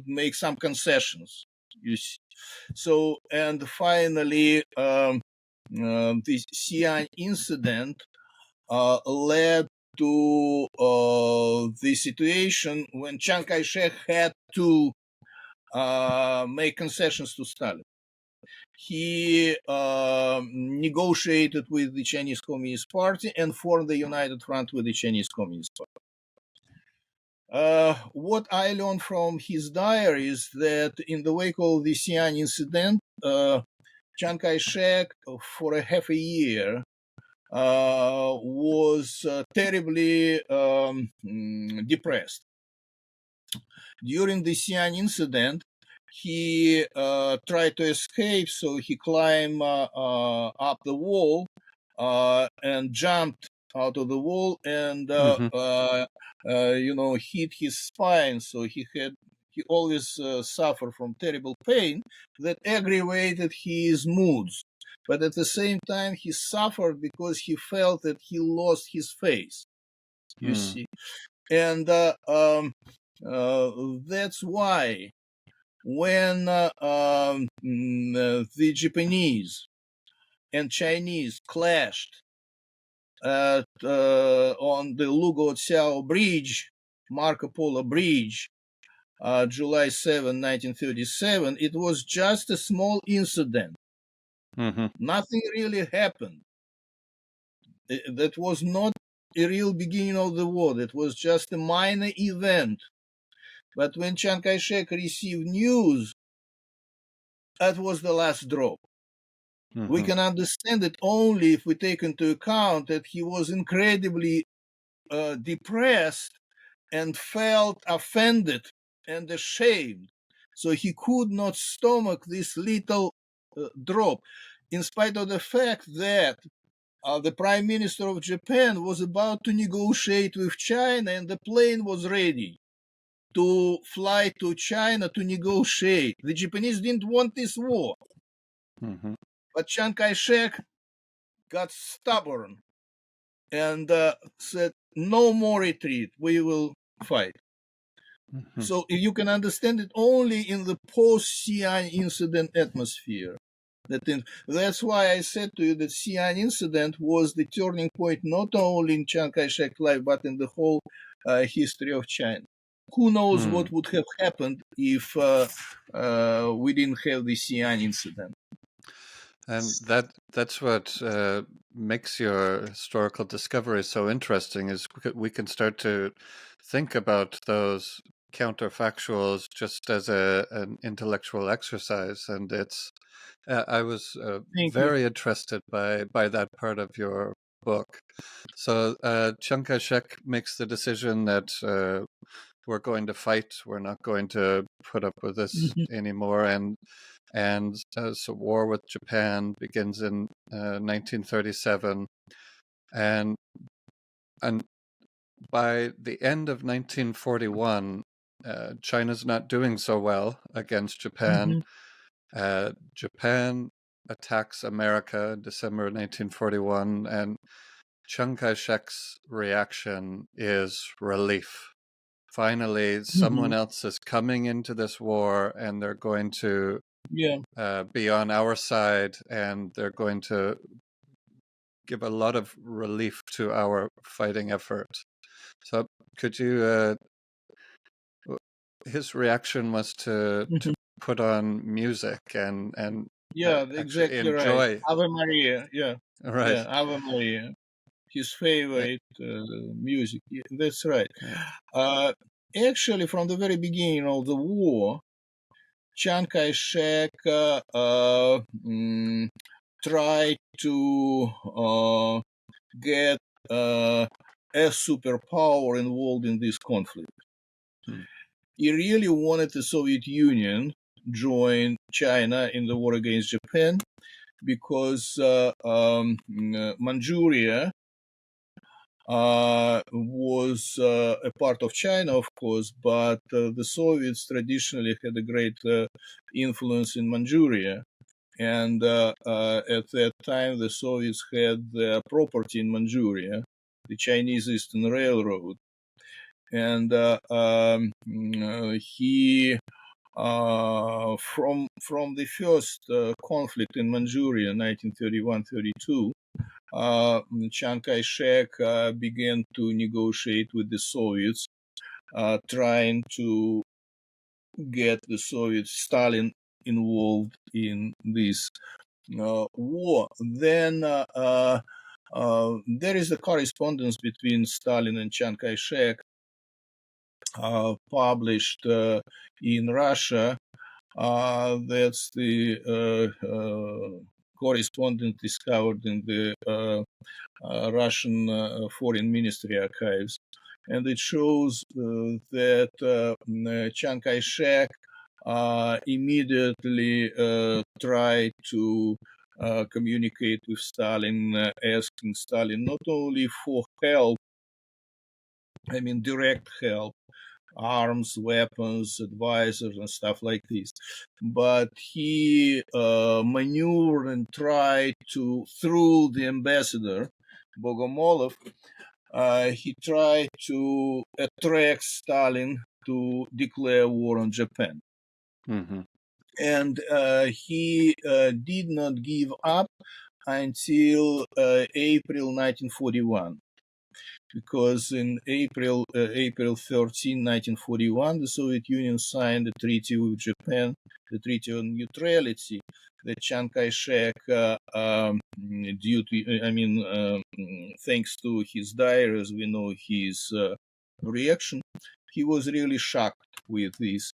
B: make some concessions. You see. So, and finally, the Xi'an incident led to the situation when Chiang Kai-shek had to make concessions to Stalin. He negotiated with the Chinese Communist Party and formed the United Front with the Chinese Communist Party. What I learned from his diaries that in the wake of the Xi'an incident, Chiang Kai-shek, for a half a year, was terribly depressed. During the Xi'an incident, he tried to escape, so he climbed up the wall and jumped out of the wall and
A: Mm-hmm.
B: hit his spine. So he always suffered from terrible pain that aggravated his moods. But at the same time, he suffered because he felt that he lost his face. You
A: Mm-hmm.
B: see, and that's why when the Japanese and Chinese clashed on the Lugo-Xiao Bridge, Marco Polo Bridge, July 7, 1937, it was just a small incident.
A: Mm-hmm.
B: Nothing really happened. That was not a real beginning of the war. That was just a minor event. But when Chiang Kai-shek received news, that was the last drop. We
A: Mm-hmm.
B: can understand it only if we take into account that he was incredibly depressed and felt offended and ashamed. So he could not stomach this little drop, in spite of the fact that the Prime Minister of Japan was about to negotiate with China and the plane was ready to fly to China to negotiate. The Japanese didn't want this war.
A: Mm-hmm.
B: But Chiang Kai-shek got stubborn and said, no more retreat, we will fight.
A: Mm-hmm.
B: So you can understand it only in the post-Xi'an incident atmosphere. That's why I said to you that Xi'an incident was the turning point not only in Chiang Kai-shek's life, but in the whole history of China. Who knows
A: Mm.
B: what would have happened if we didn't have the Xi'an incident.
A: And that's what makes your historical discovery so interesting is we can start to think about those counterfactuals just as an intellectual exercise. And it's I was
B: Thank you.
A: very interested by that part of your book. So Chiang Kai-shek makes the decision that we're going to fight. We're not going to put up with this anymore. And so war with Japan begins in 1937, and by the end of 1941, China's not doing so well against Japan. Japan attacks America in December 1941, and Chiang Kai-shek's reaction is relief. Finally, someone else is coming into this war, and they're going to
B: Yeah.
A: be on our side, and they're going to give a lot of relief to our fighting effort. So, could you? His reaction was to put on music and
B: Yeah,
A: actually
B: exactly right.
A: enjoy.
B: Ave Maria. Yeah.
A: Right.
B: Yeah, Ave Maria. His favorite music. Yeah, that's right.
A: Yeah.
B: Actually, from the very beginning of the war, Chiang Kai-shek tried to get a superpower involved in this conflict.
A: Hmm.
B: He really wanted the Soviet Union join China in the war against Japan because Manchuria was a part of China, of course, but the Soviets traditionally had a great influence in Manchuria. And at that time, the Soviets had their property in Manchuria, the Chinese Eastern Railroad. And he, from the first conflict in Manchuria, 1931-32, Chiang Kai-shek began to negotiate with the Soviets, trying to get the Soviet Stalin involved in this war. Then there is a correspondence between Stalin and Chiang Kai-shek published in Russia. That's the correspondence discovered in the Russian Foreign Ministry archives. And it shows that Chiang Kai-shek immediately tried to communicate with Stalin, asking Stalin not only for help, I mean direct help, arms, weapons, advisors, and stuff like this. But he maneuvered and tried to, through the ambassador, Bogomolov, he tried to attract Stalin to declare war on Japan.
A: Mm-hmm.
B: And he did not give up until April 1941. Because in April 13, 1941, the Soviet Union signed a treaty with Japan, the Treaty on Neutrality, that Chiang Kai-shek, thanks to his diaries, we know his reaction. He was really shocked with this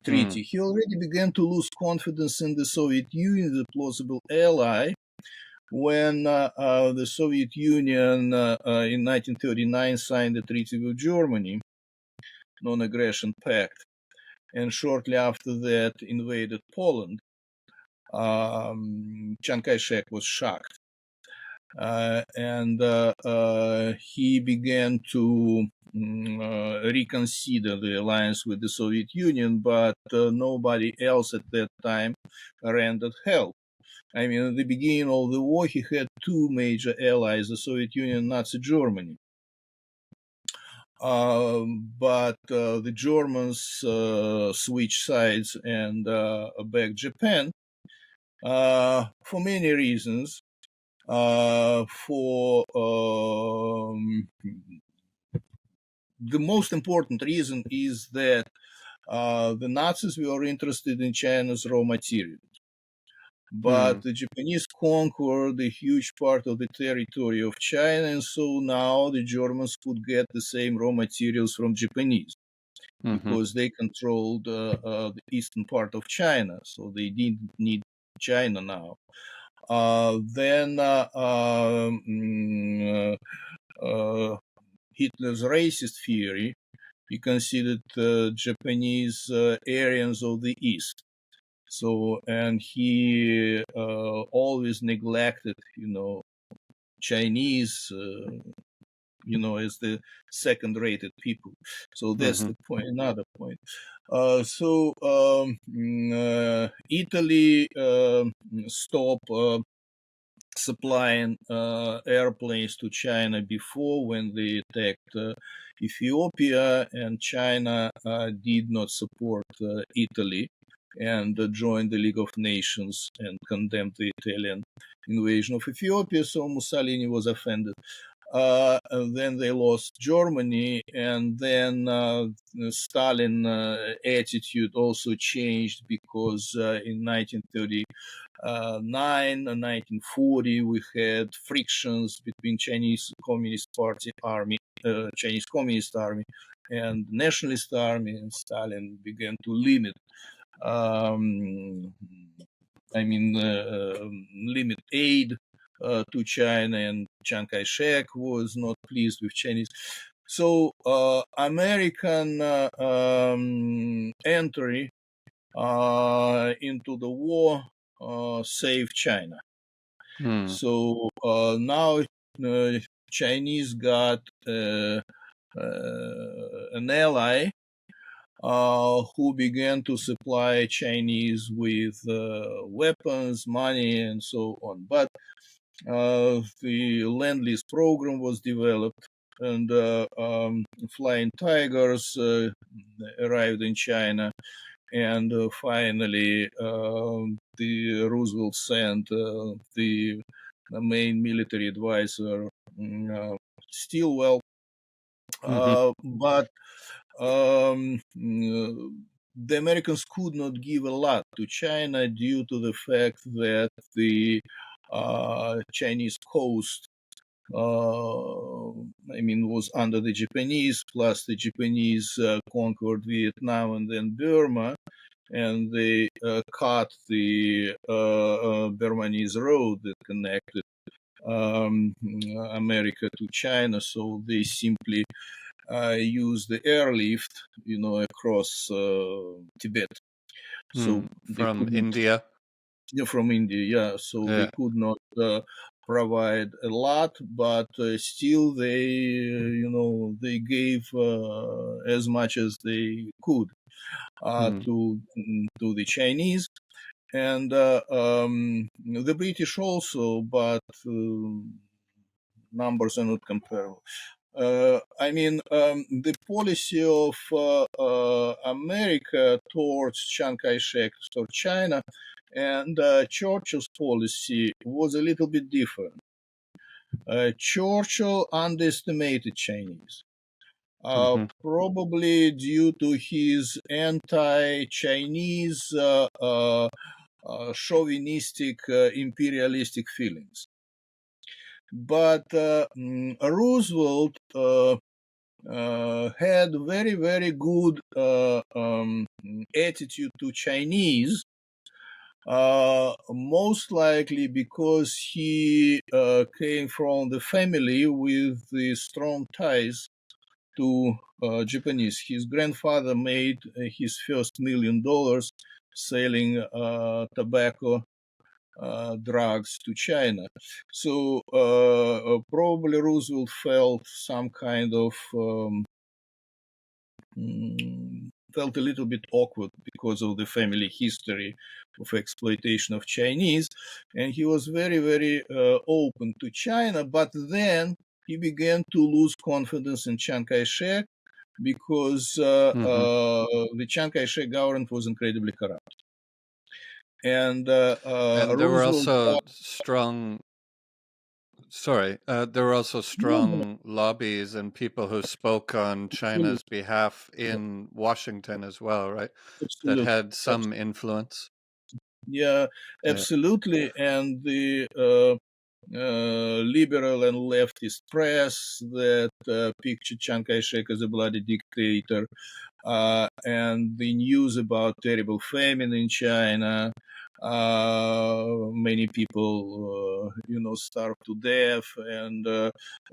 B: treaty. He already began to lose confidence in the Soviet Union, the plausible ally, when the Soviet Union in 1939 signed a treaty with Germany, non-aggression pact, and shortly after that invaded Poland, Chiang Kai-shek was shocked. And he began to reconsider the alliance with the Soviet Union, but nobody else at that time rendered help. I mean, at the beginning of the war, he had two major allies, the Soviet Union and Nazi Germany. But the Germans switched sides and backed Japan for many reasons. The most important reason is that the Nazis were interested in China's raw materials. But the Japanese conquered a huge part of the territory of China, and so now the Germans could get the same raw materials from Japanese because they controlled the eastern part of China, so they didn't need China now. Then Hitler's racist theory, he considered Japanese Aryans of the East. So, and he always neglected, Chinese, as the second-rated people. So that's the point. Another point. Italy stopped supplying airplanes to China before when they attacked Ethiopia, and China did not support Italy and joined the League of Nations and condemned the Italian invasion of Ethiopia. So Mussolini was offended. And then they lost Germany, and then Stalin attitude also changed because in 1939 and 1940 we had frictions between Chinese Communist Army and Nationalist Army, and Stalin began to limit limit aid to China, and Chiang Kai-shek was not pleased with Chinese. So American entry into the war saved China. So now Chinese got an ally who began to supply Chinese with weapons, money, and so on. But the Lend-Lease program was developed, and flying tigers arrived in China. And finally, the Roosevelt sent the main military advisor, Stilwell, but the Americans could not give a lot to China due to the fact that the Chinese coast, was under the Japanese, plus the Japanese conquered Vietnam and then Burma, and they cut the Burmese road that connected America to China, so they simply use the airlift, across Tibet. So they
A: from
B: couldn't,
A: India.
B: from India, yeah. So they
A: Yeah.
B: could not provide a lot, but still they gave as much as they could to the Chinese, and the British also, but numbers are not comparable. The policy of America towards Chiang Kai-shek, toward China, and Churchill's policy was a little bit different. Churchill underestimated Chinese, probably due to his anti-Chinese, chauvinistic, imperialistic feelings. But Roosevelt had very, very good attitude to Chinese, most likely because he came from the family with the strong ties to Japanese. His grandfather made his first $1 million selling tobacco drugs to China. So probably Roosevelt felt some kind of felt a little bit awkward because of the family history of exploitation of Chinese, and he was very, very open to China. But then he began to lose confidence in Chiang Kai-shek because the Chiang Kai-shek government was incredibly corrupt. And
A: there were
B: Roosevelt.
A: also strong. Sorry, there were also strong lobbies and people who spoke on China's behalf in Washington as well, right? That
B: Absolutely.
A: had some influence.
B: Yeah, absolutely. And the liberal and leftist press that pictured Chiang Kai-shek as a bloody dictator, and the news about terrible famine in China. Many people, starved to death, and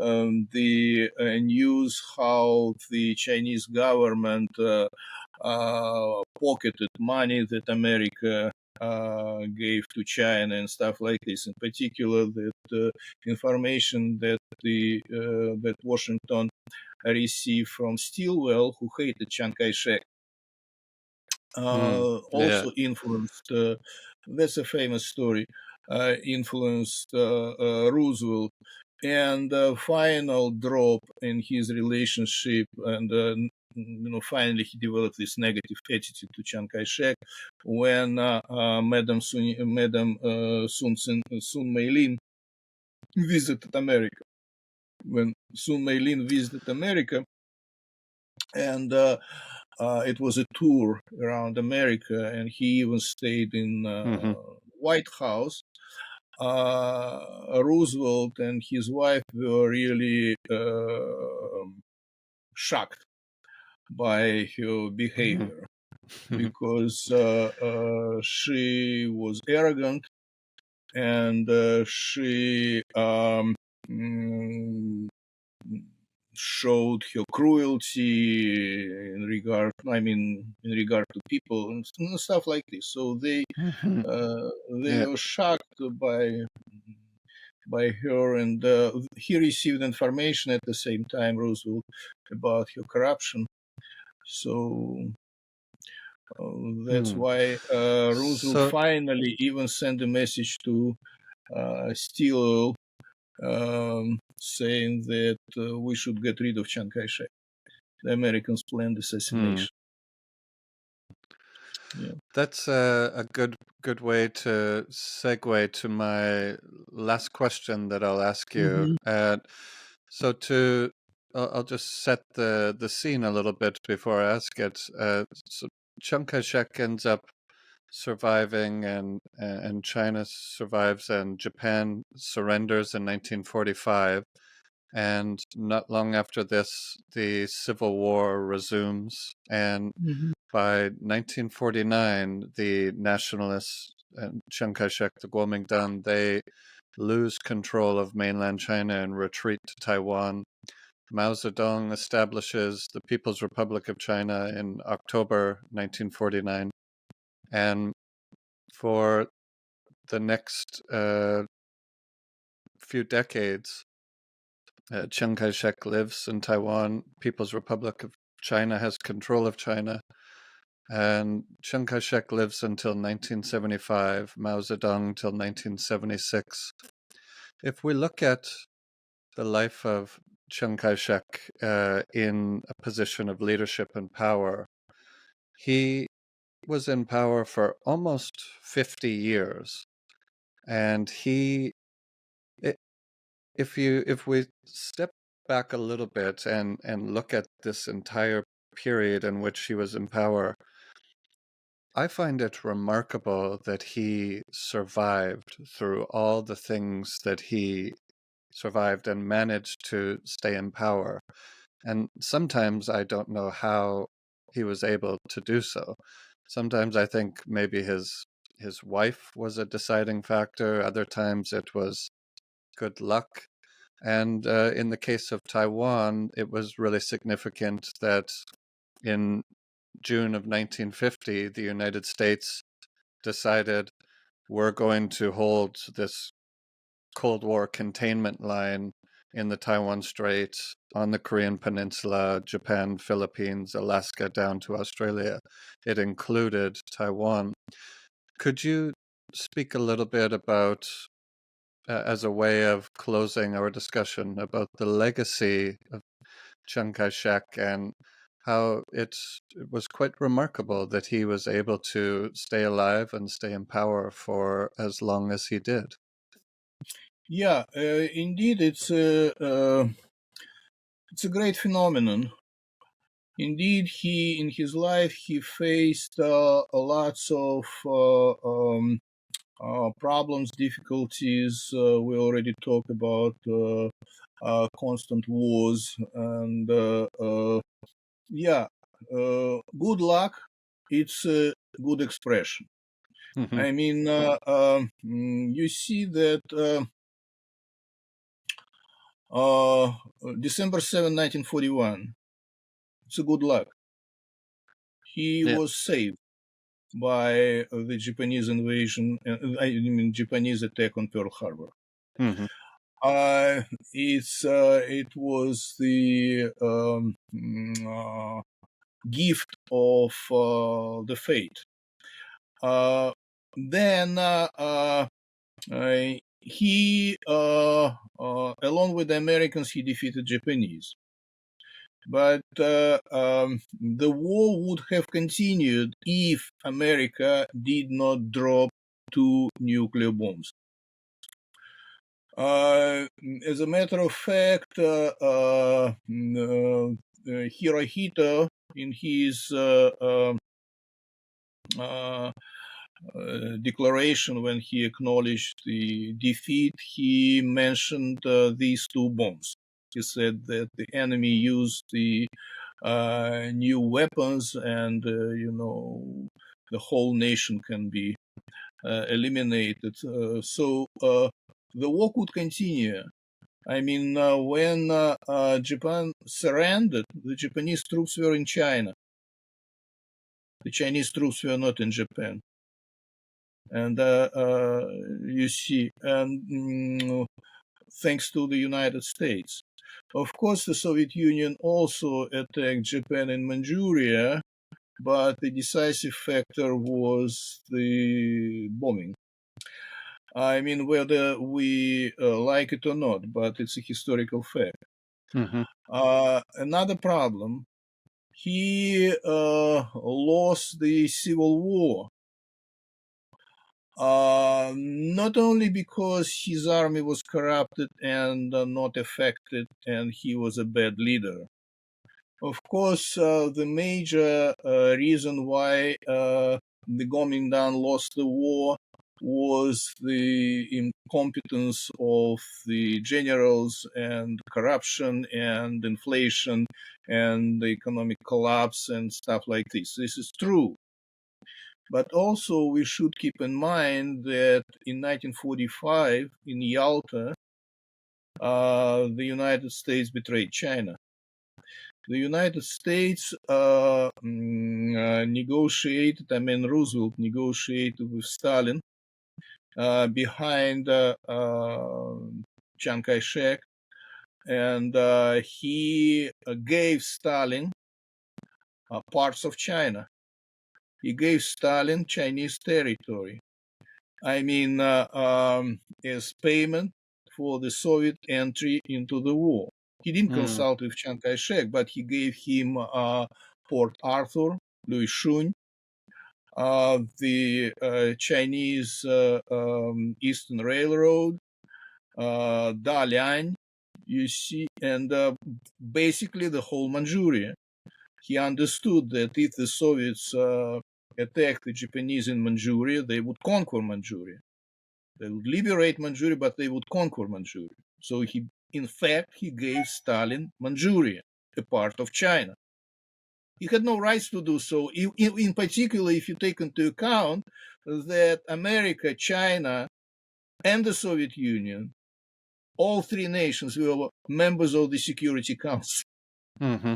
B: the news how the Chinese government pocketed money that America gave to China and stuff like this. In particular, that information that that Washington received from Stilwell, who hated Chiang Kai-shek, also influenced. That's a famous story. Influenced Roosevelt, and final drop in his relationship, and finally he developed this negative attitude to Chiang Kai-shek when Madam Sun Mei-lin visited America. When Sun Mei-lin visited America, and it was a tour around America, and he even stayed in White House. Roosevelt and his wife were really shocked by her behavior because she was arrogant, and she mm, showed her cruelty in regard to people and stuff like this. So
A: Mhm.
B: they
A: Yeah.
B: were shocked by her, and he received information at the same time, Roosevelt, about her corruption. So that's
A: Hmm.
B: why Roosevelt
A: So
B: finally even sent a message to Steele, saying that we should get rid of Chiang Kai-shek. The Americans planned
A: hmm.
B: assassination. Yeah.
A: That's a good way to segue to my last question that I'll ask you.
B: Mm-hmm.
A: So to I'll just set the scene a little bit before I ask it. So Chiang Kai-shek ends up surviving, and China survives, and Japan surrenders in 1945. And not long after this, the Civil War resumes, and
B: Mm-hmm.
A: by 1949, the nationalists and Chiang Kai-shek, the Kuomintang, they lose control of mainland China and retreat to Taiwan. Mao Zedong establishes the People's Republic of China in October 1949, and for the next few decades, Chiang Kai-shek lives in Taiwan. People's Republic of China has control of China. And Chiang Kai-shek lives until 1975, Mao Zedong till 1976. If we look at the life of Chiang Kai-shek in a position of leadership and power, he was in power for almost 50 years. And if we step back a little bit and look at this entire period in which he was in power, I find it remarkable that he survived through all the things that he survived and managed to stay in power. And sometimes I don't know how he was able to do so. Sometimes I think maybe his wife was a deciding factor. Other times it was good luck. And in the case of Taiwan, it was really significant that in June of 1950, the United States decided we're going to hold this Cold War containment line in the Taiwan Strait, on the Korean Peninsula, Japan, Philippines, Alaska, down to Australia. It included Taiwan. Could you speak a little bit about, as a way of closing our discussion, about the legacy of Chiang Kai-shek and how it was quite remarkable that he was able to stay alive and stay in power for as long as he did?
B: Yeah, indeed, it's a great phenomenon. Indeed, he in his life he faced lots of problems, difficulties. We already talked about constant wars, and yeah, good luck. It's a good expression.
A: Hmm.
B: I mean, you see that December 7, 1941. It's a good luck. He
A: Yeah.
B: was saved by the Japanese invasion, I mean Japanese attack on Pearl Harbor.
A: Hmm.
B: It was the gift of the fate. Then he, along with the Americans, he defeated Japanese. But the war would have continued if America did not drop two nuclear bombs. As a matter of fact, Hirohito, in his declaration when he acknowledged the defeat, he mentioned these two bombs. He said that the enemy used the new weapons, and the whole nation can be eliminated. So the war could continue. I mean, when Japan surrendered, the Japanese troops were in China. The Chinese troops were not in Japan. And you see, and thanks to the United States. Of course, the Soviet Union also attacked Japan in Manchuria, but the decisive factor was the bombing. I mean, whether we like it or not, but it's a historical fact.
A: Mm-hmm.
B: Another problem, he lost the Civil War. Not only because his army was corrupted and not effective, and he was a bad leader. Of course, the major reason why the Kuomintang lost the war was the incompetence of the generals and corruption and inflation and the economic collapse and stuff like this. This is true. But also we should keep in mind that in 1945 in Yalta, the United States betrayed China. The United States negotiated, Roosevelt negotiated with Stalin behind Chiang Kai-shek, and he gave Stalin parts of China. He gave Stalin Chinese territory. I mean, as payment for the Soviet entry into the war. He didn't consult with Chiang Kai-shek, but he gave him Port Arthur, Luishun, the Chinese Eastern Railroad, Dalian, you see, and basically the whole Manchuria. He understood that if the Soviets attacked the Japanese in Manchuria, they would conquer Manchuria. They would liberate Manchuria, but they would conquer Manchuria. So he gave Stalin Manchuria, a part of China. He had no rights to do so, in particular if you take into account that America, China, and the Soviet Union, all three nations were members of the Security Council.
A: Mm-hmm.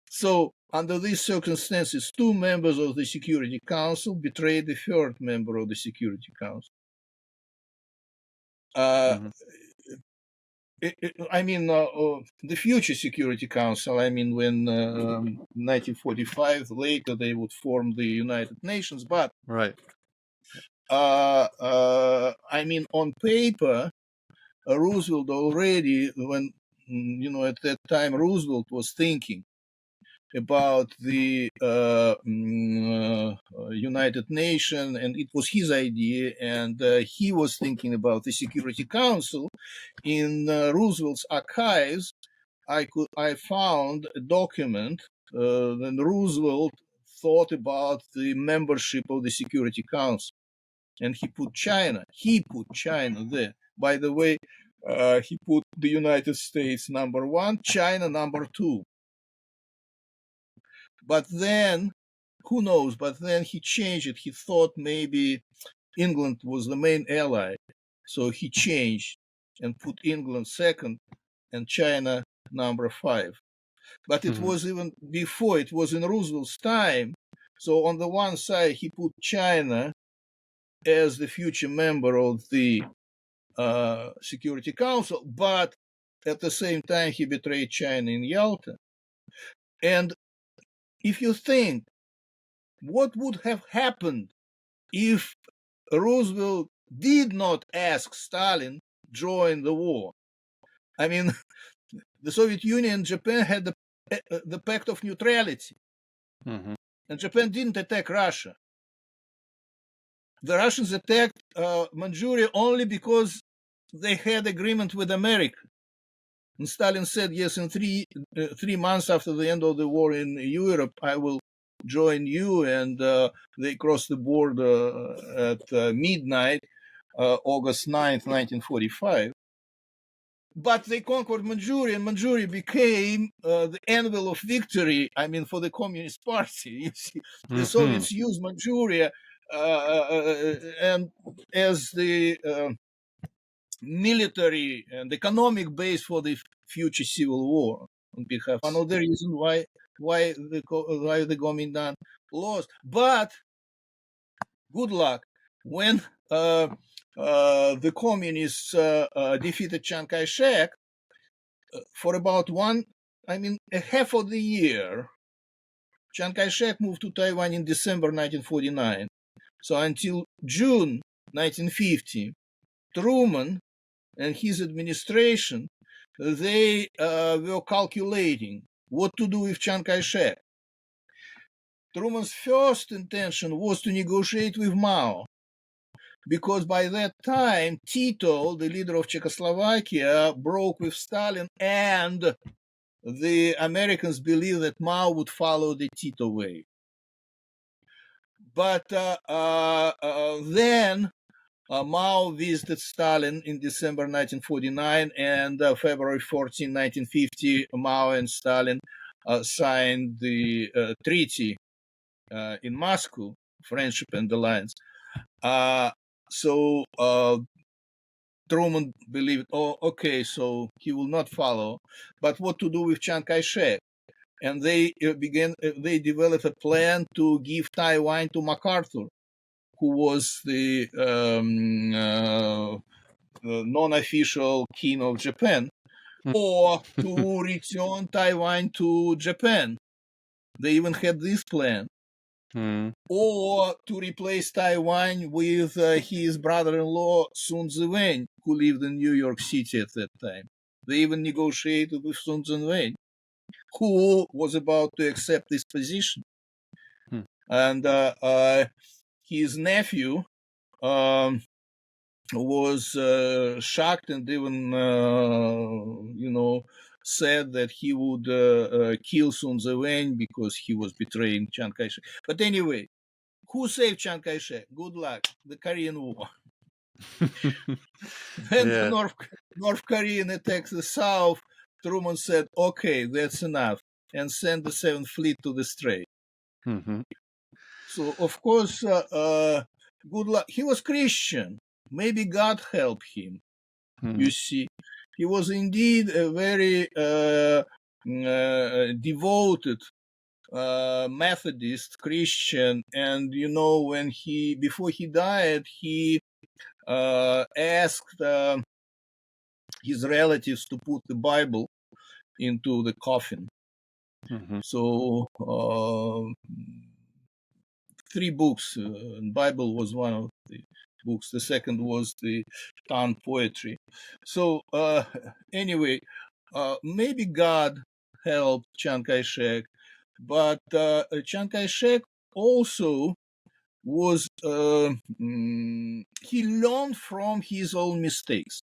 B: So under these circumstances, two members of the Security Council betrayed the third member of the Security Council. The future Security Council, when 1945, later they would form the United Nations, but
A: right.
B: On paper, Roosevelt already, at that time, Roosevelt was thinking about the United Nations, and it was his idea, and he was thinking about the Security Council. In Roosevelt's archives, I found a document when Roosevelt thought about the membership of the Security Council, and he put China there. By the way, he put the United States number 1, China number 2. But then, who knows, but then he changed it. He thought maybe England was the main ally. So he changed and put England second and China number 5. But it was even before, it was in Roosevelt's time. So on the one side, he put China as the future member of the Security Council, but at the same time, he betrayed China in Yalta. And if you think, what would have happened if Roosevelt did not ask Stalin to join the war? The Soviet Union and Japan had the Pact of Neutrality, and Japan didn't attack Russia. The Russians attacked Manchuria only because they had agreement with America. And Stalin said, yes, in 3 months after the end of the war in Europe, I will join you. And they crossed the border at midnight, August 9th, 1945. But they conquered Manchuria, and Manchuria became the anvil of victory, for the Communist Party. You see, the Soviets used Manchuria and as the military and economic base for the future civil war on behalf. One of the reasons why the Kuomintang lost. But good luck when the communists defeated Chiang Kai-shek for about a half of the year. Chiang Kai-shek moved to Taiwan in December 1949. So until June 1950, Truman and his administration, they were calculating what to do with Chiang Kai-shek. Truman's first intention was to negotiate with Mao, because by that time, Tito, the leader of Czechoslovakia, broke with Stalin, and the Americans believed that Mao would follow the Tito way. But then Mao visited Stalin in December 1949, and February 14, 1950, Mao and Stalin signed the treaty in Moscow, Friendship and Alliance. So Truman believed, so he will not follow, but what to do with Chiang Kai-shek? And they developed a plan to give Taiwan to MacArthur, who was the non-official king of Japan, or to return Taiwan to Japan. They even had this plan. Or to replace Taiwan with his brother-in-law, Sun Zhiwen, who lived in New York City at that time. They even negotiated with Sun Zhiwen, who was about to accept this position. And his nephew was shocked and even, said that he would kill Sun Zhiwen because he was betraying Chiang Kai-shek. But anyway, who saved Chiang Kai-shek? Good luck. The Korean War. When the North Korean attacks the South, Truman said, okay, that's enough, and sent the Seventh Fleet to the Strait. So, of course, good luck. He was Christian. Maybe God helped him. You see, he was indeed a very devoted Methodist Christian, and when before he died, he asked his relatives to put the Bible into the coffin. So 3 books. Bible was one of the books. The second was the town poetry. So anyway, maybe God helped Chiang Kai-shek, but Chiang Kai-shek also was he learned from his own mistakes.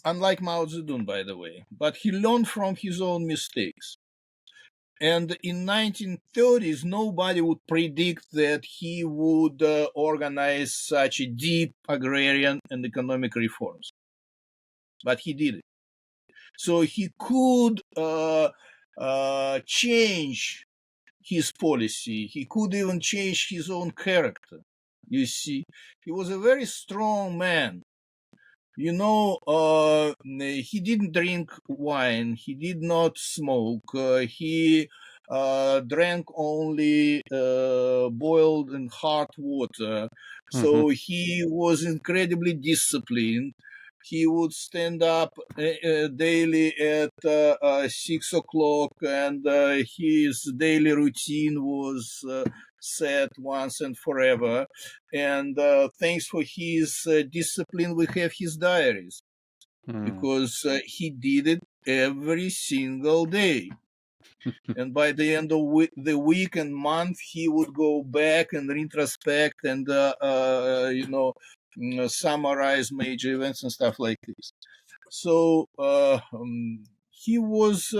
B: Unlike Mao Zedong, by the way, but he learned from his own mistakes. And in 1930s, nobody would predict that he would organize such a deep agrarian and economic reforms. But he did it. So he could change his policy. He could even change his own character. You see, he was a very strong man. He didn't drink wine. He did not smoke. He drank only boiled and hot water. So he was incredibly disciplined. He would stand up daily at 6 o'clock, and his daily routine was set once and forever. And thanks for his discipline, we have his diaries, because he did it every single day. And by the end of the week and month, he would go back and retrospect and, summarize major events and stuff like this. So he was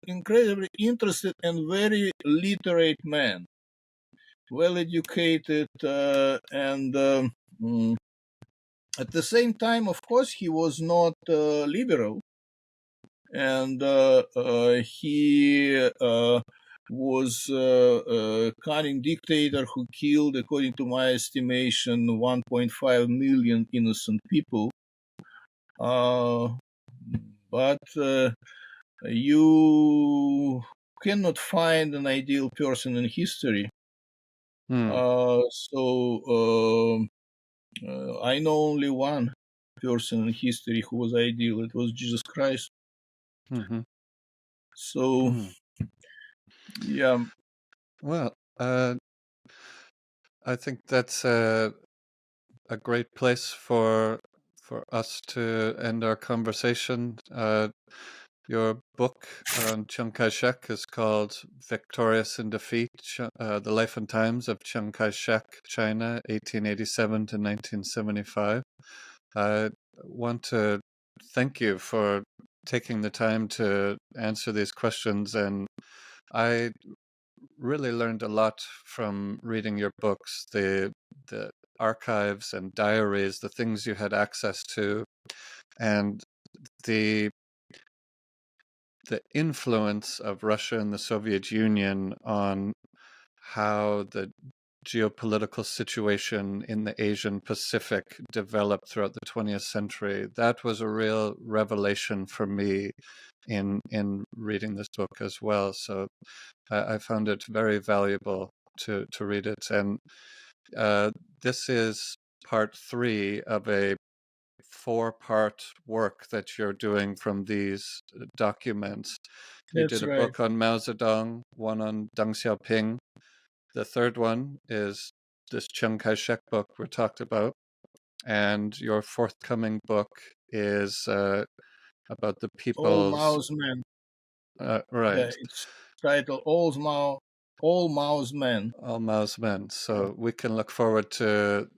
B: incredibly interested and very literate man, well-educated, and at the same time, of course, he was not liberal. and he was a cunning dictator who killed, according to my estimation, 1.5 million innocent people. But you cannot find an ideal person in history.
A: Hmm.
B: I know only one person in history who was ideal. It was Jesus Christ.
A: Mm-hmm.
B: So,
A: Hmm.
B: yeah,
A: Well, I think that's a great place for us to end our conversation. Your book on Chiang Kai-shek is called Victorious in Defeat, The Life and Times of Chiang Kai-shek, China, 1887 to 1975. I want to thank you for taking the time to answer these questions, and I really learned a lot from reading your books, the archives and diaries, the things you had access to, and the the influence of Russia and the Soviet Union on how the geopolitical situation in the Asian Pacific developed throughout the 20th century. That was a real revelation for me in reading this book as well. So I found it very valuable to read it. And uh, this is part 3 of a 4-part work that you're doing from these documents. You did
B: that's
A: a
B: right.
A: book on Mao Zedong, one on Deng Xiaoping. The third one is this Chiang Kai-shek book we talked about. And your forthcoming book is about the
B: All
A: people's,
B: Mao's men.
A: right,
B: It's titled All Mao's Men.
A: all Mao's men.
B: Yeah.
A: So we can look forward to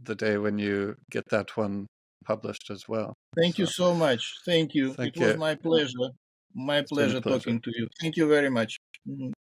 A: the day when you get that one published as well.
B: Thank you
A: So
B: so much. Thank you. It
A: thank
B: was
A: you.
B: my pleasure. My
A: It's been a
B: pleasure
A: pleasure.
B: talking to you. Thank you very much. Mhm.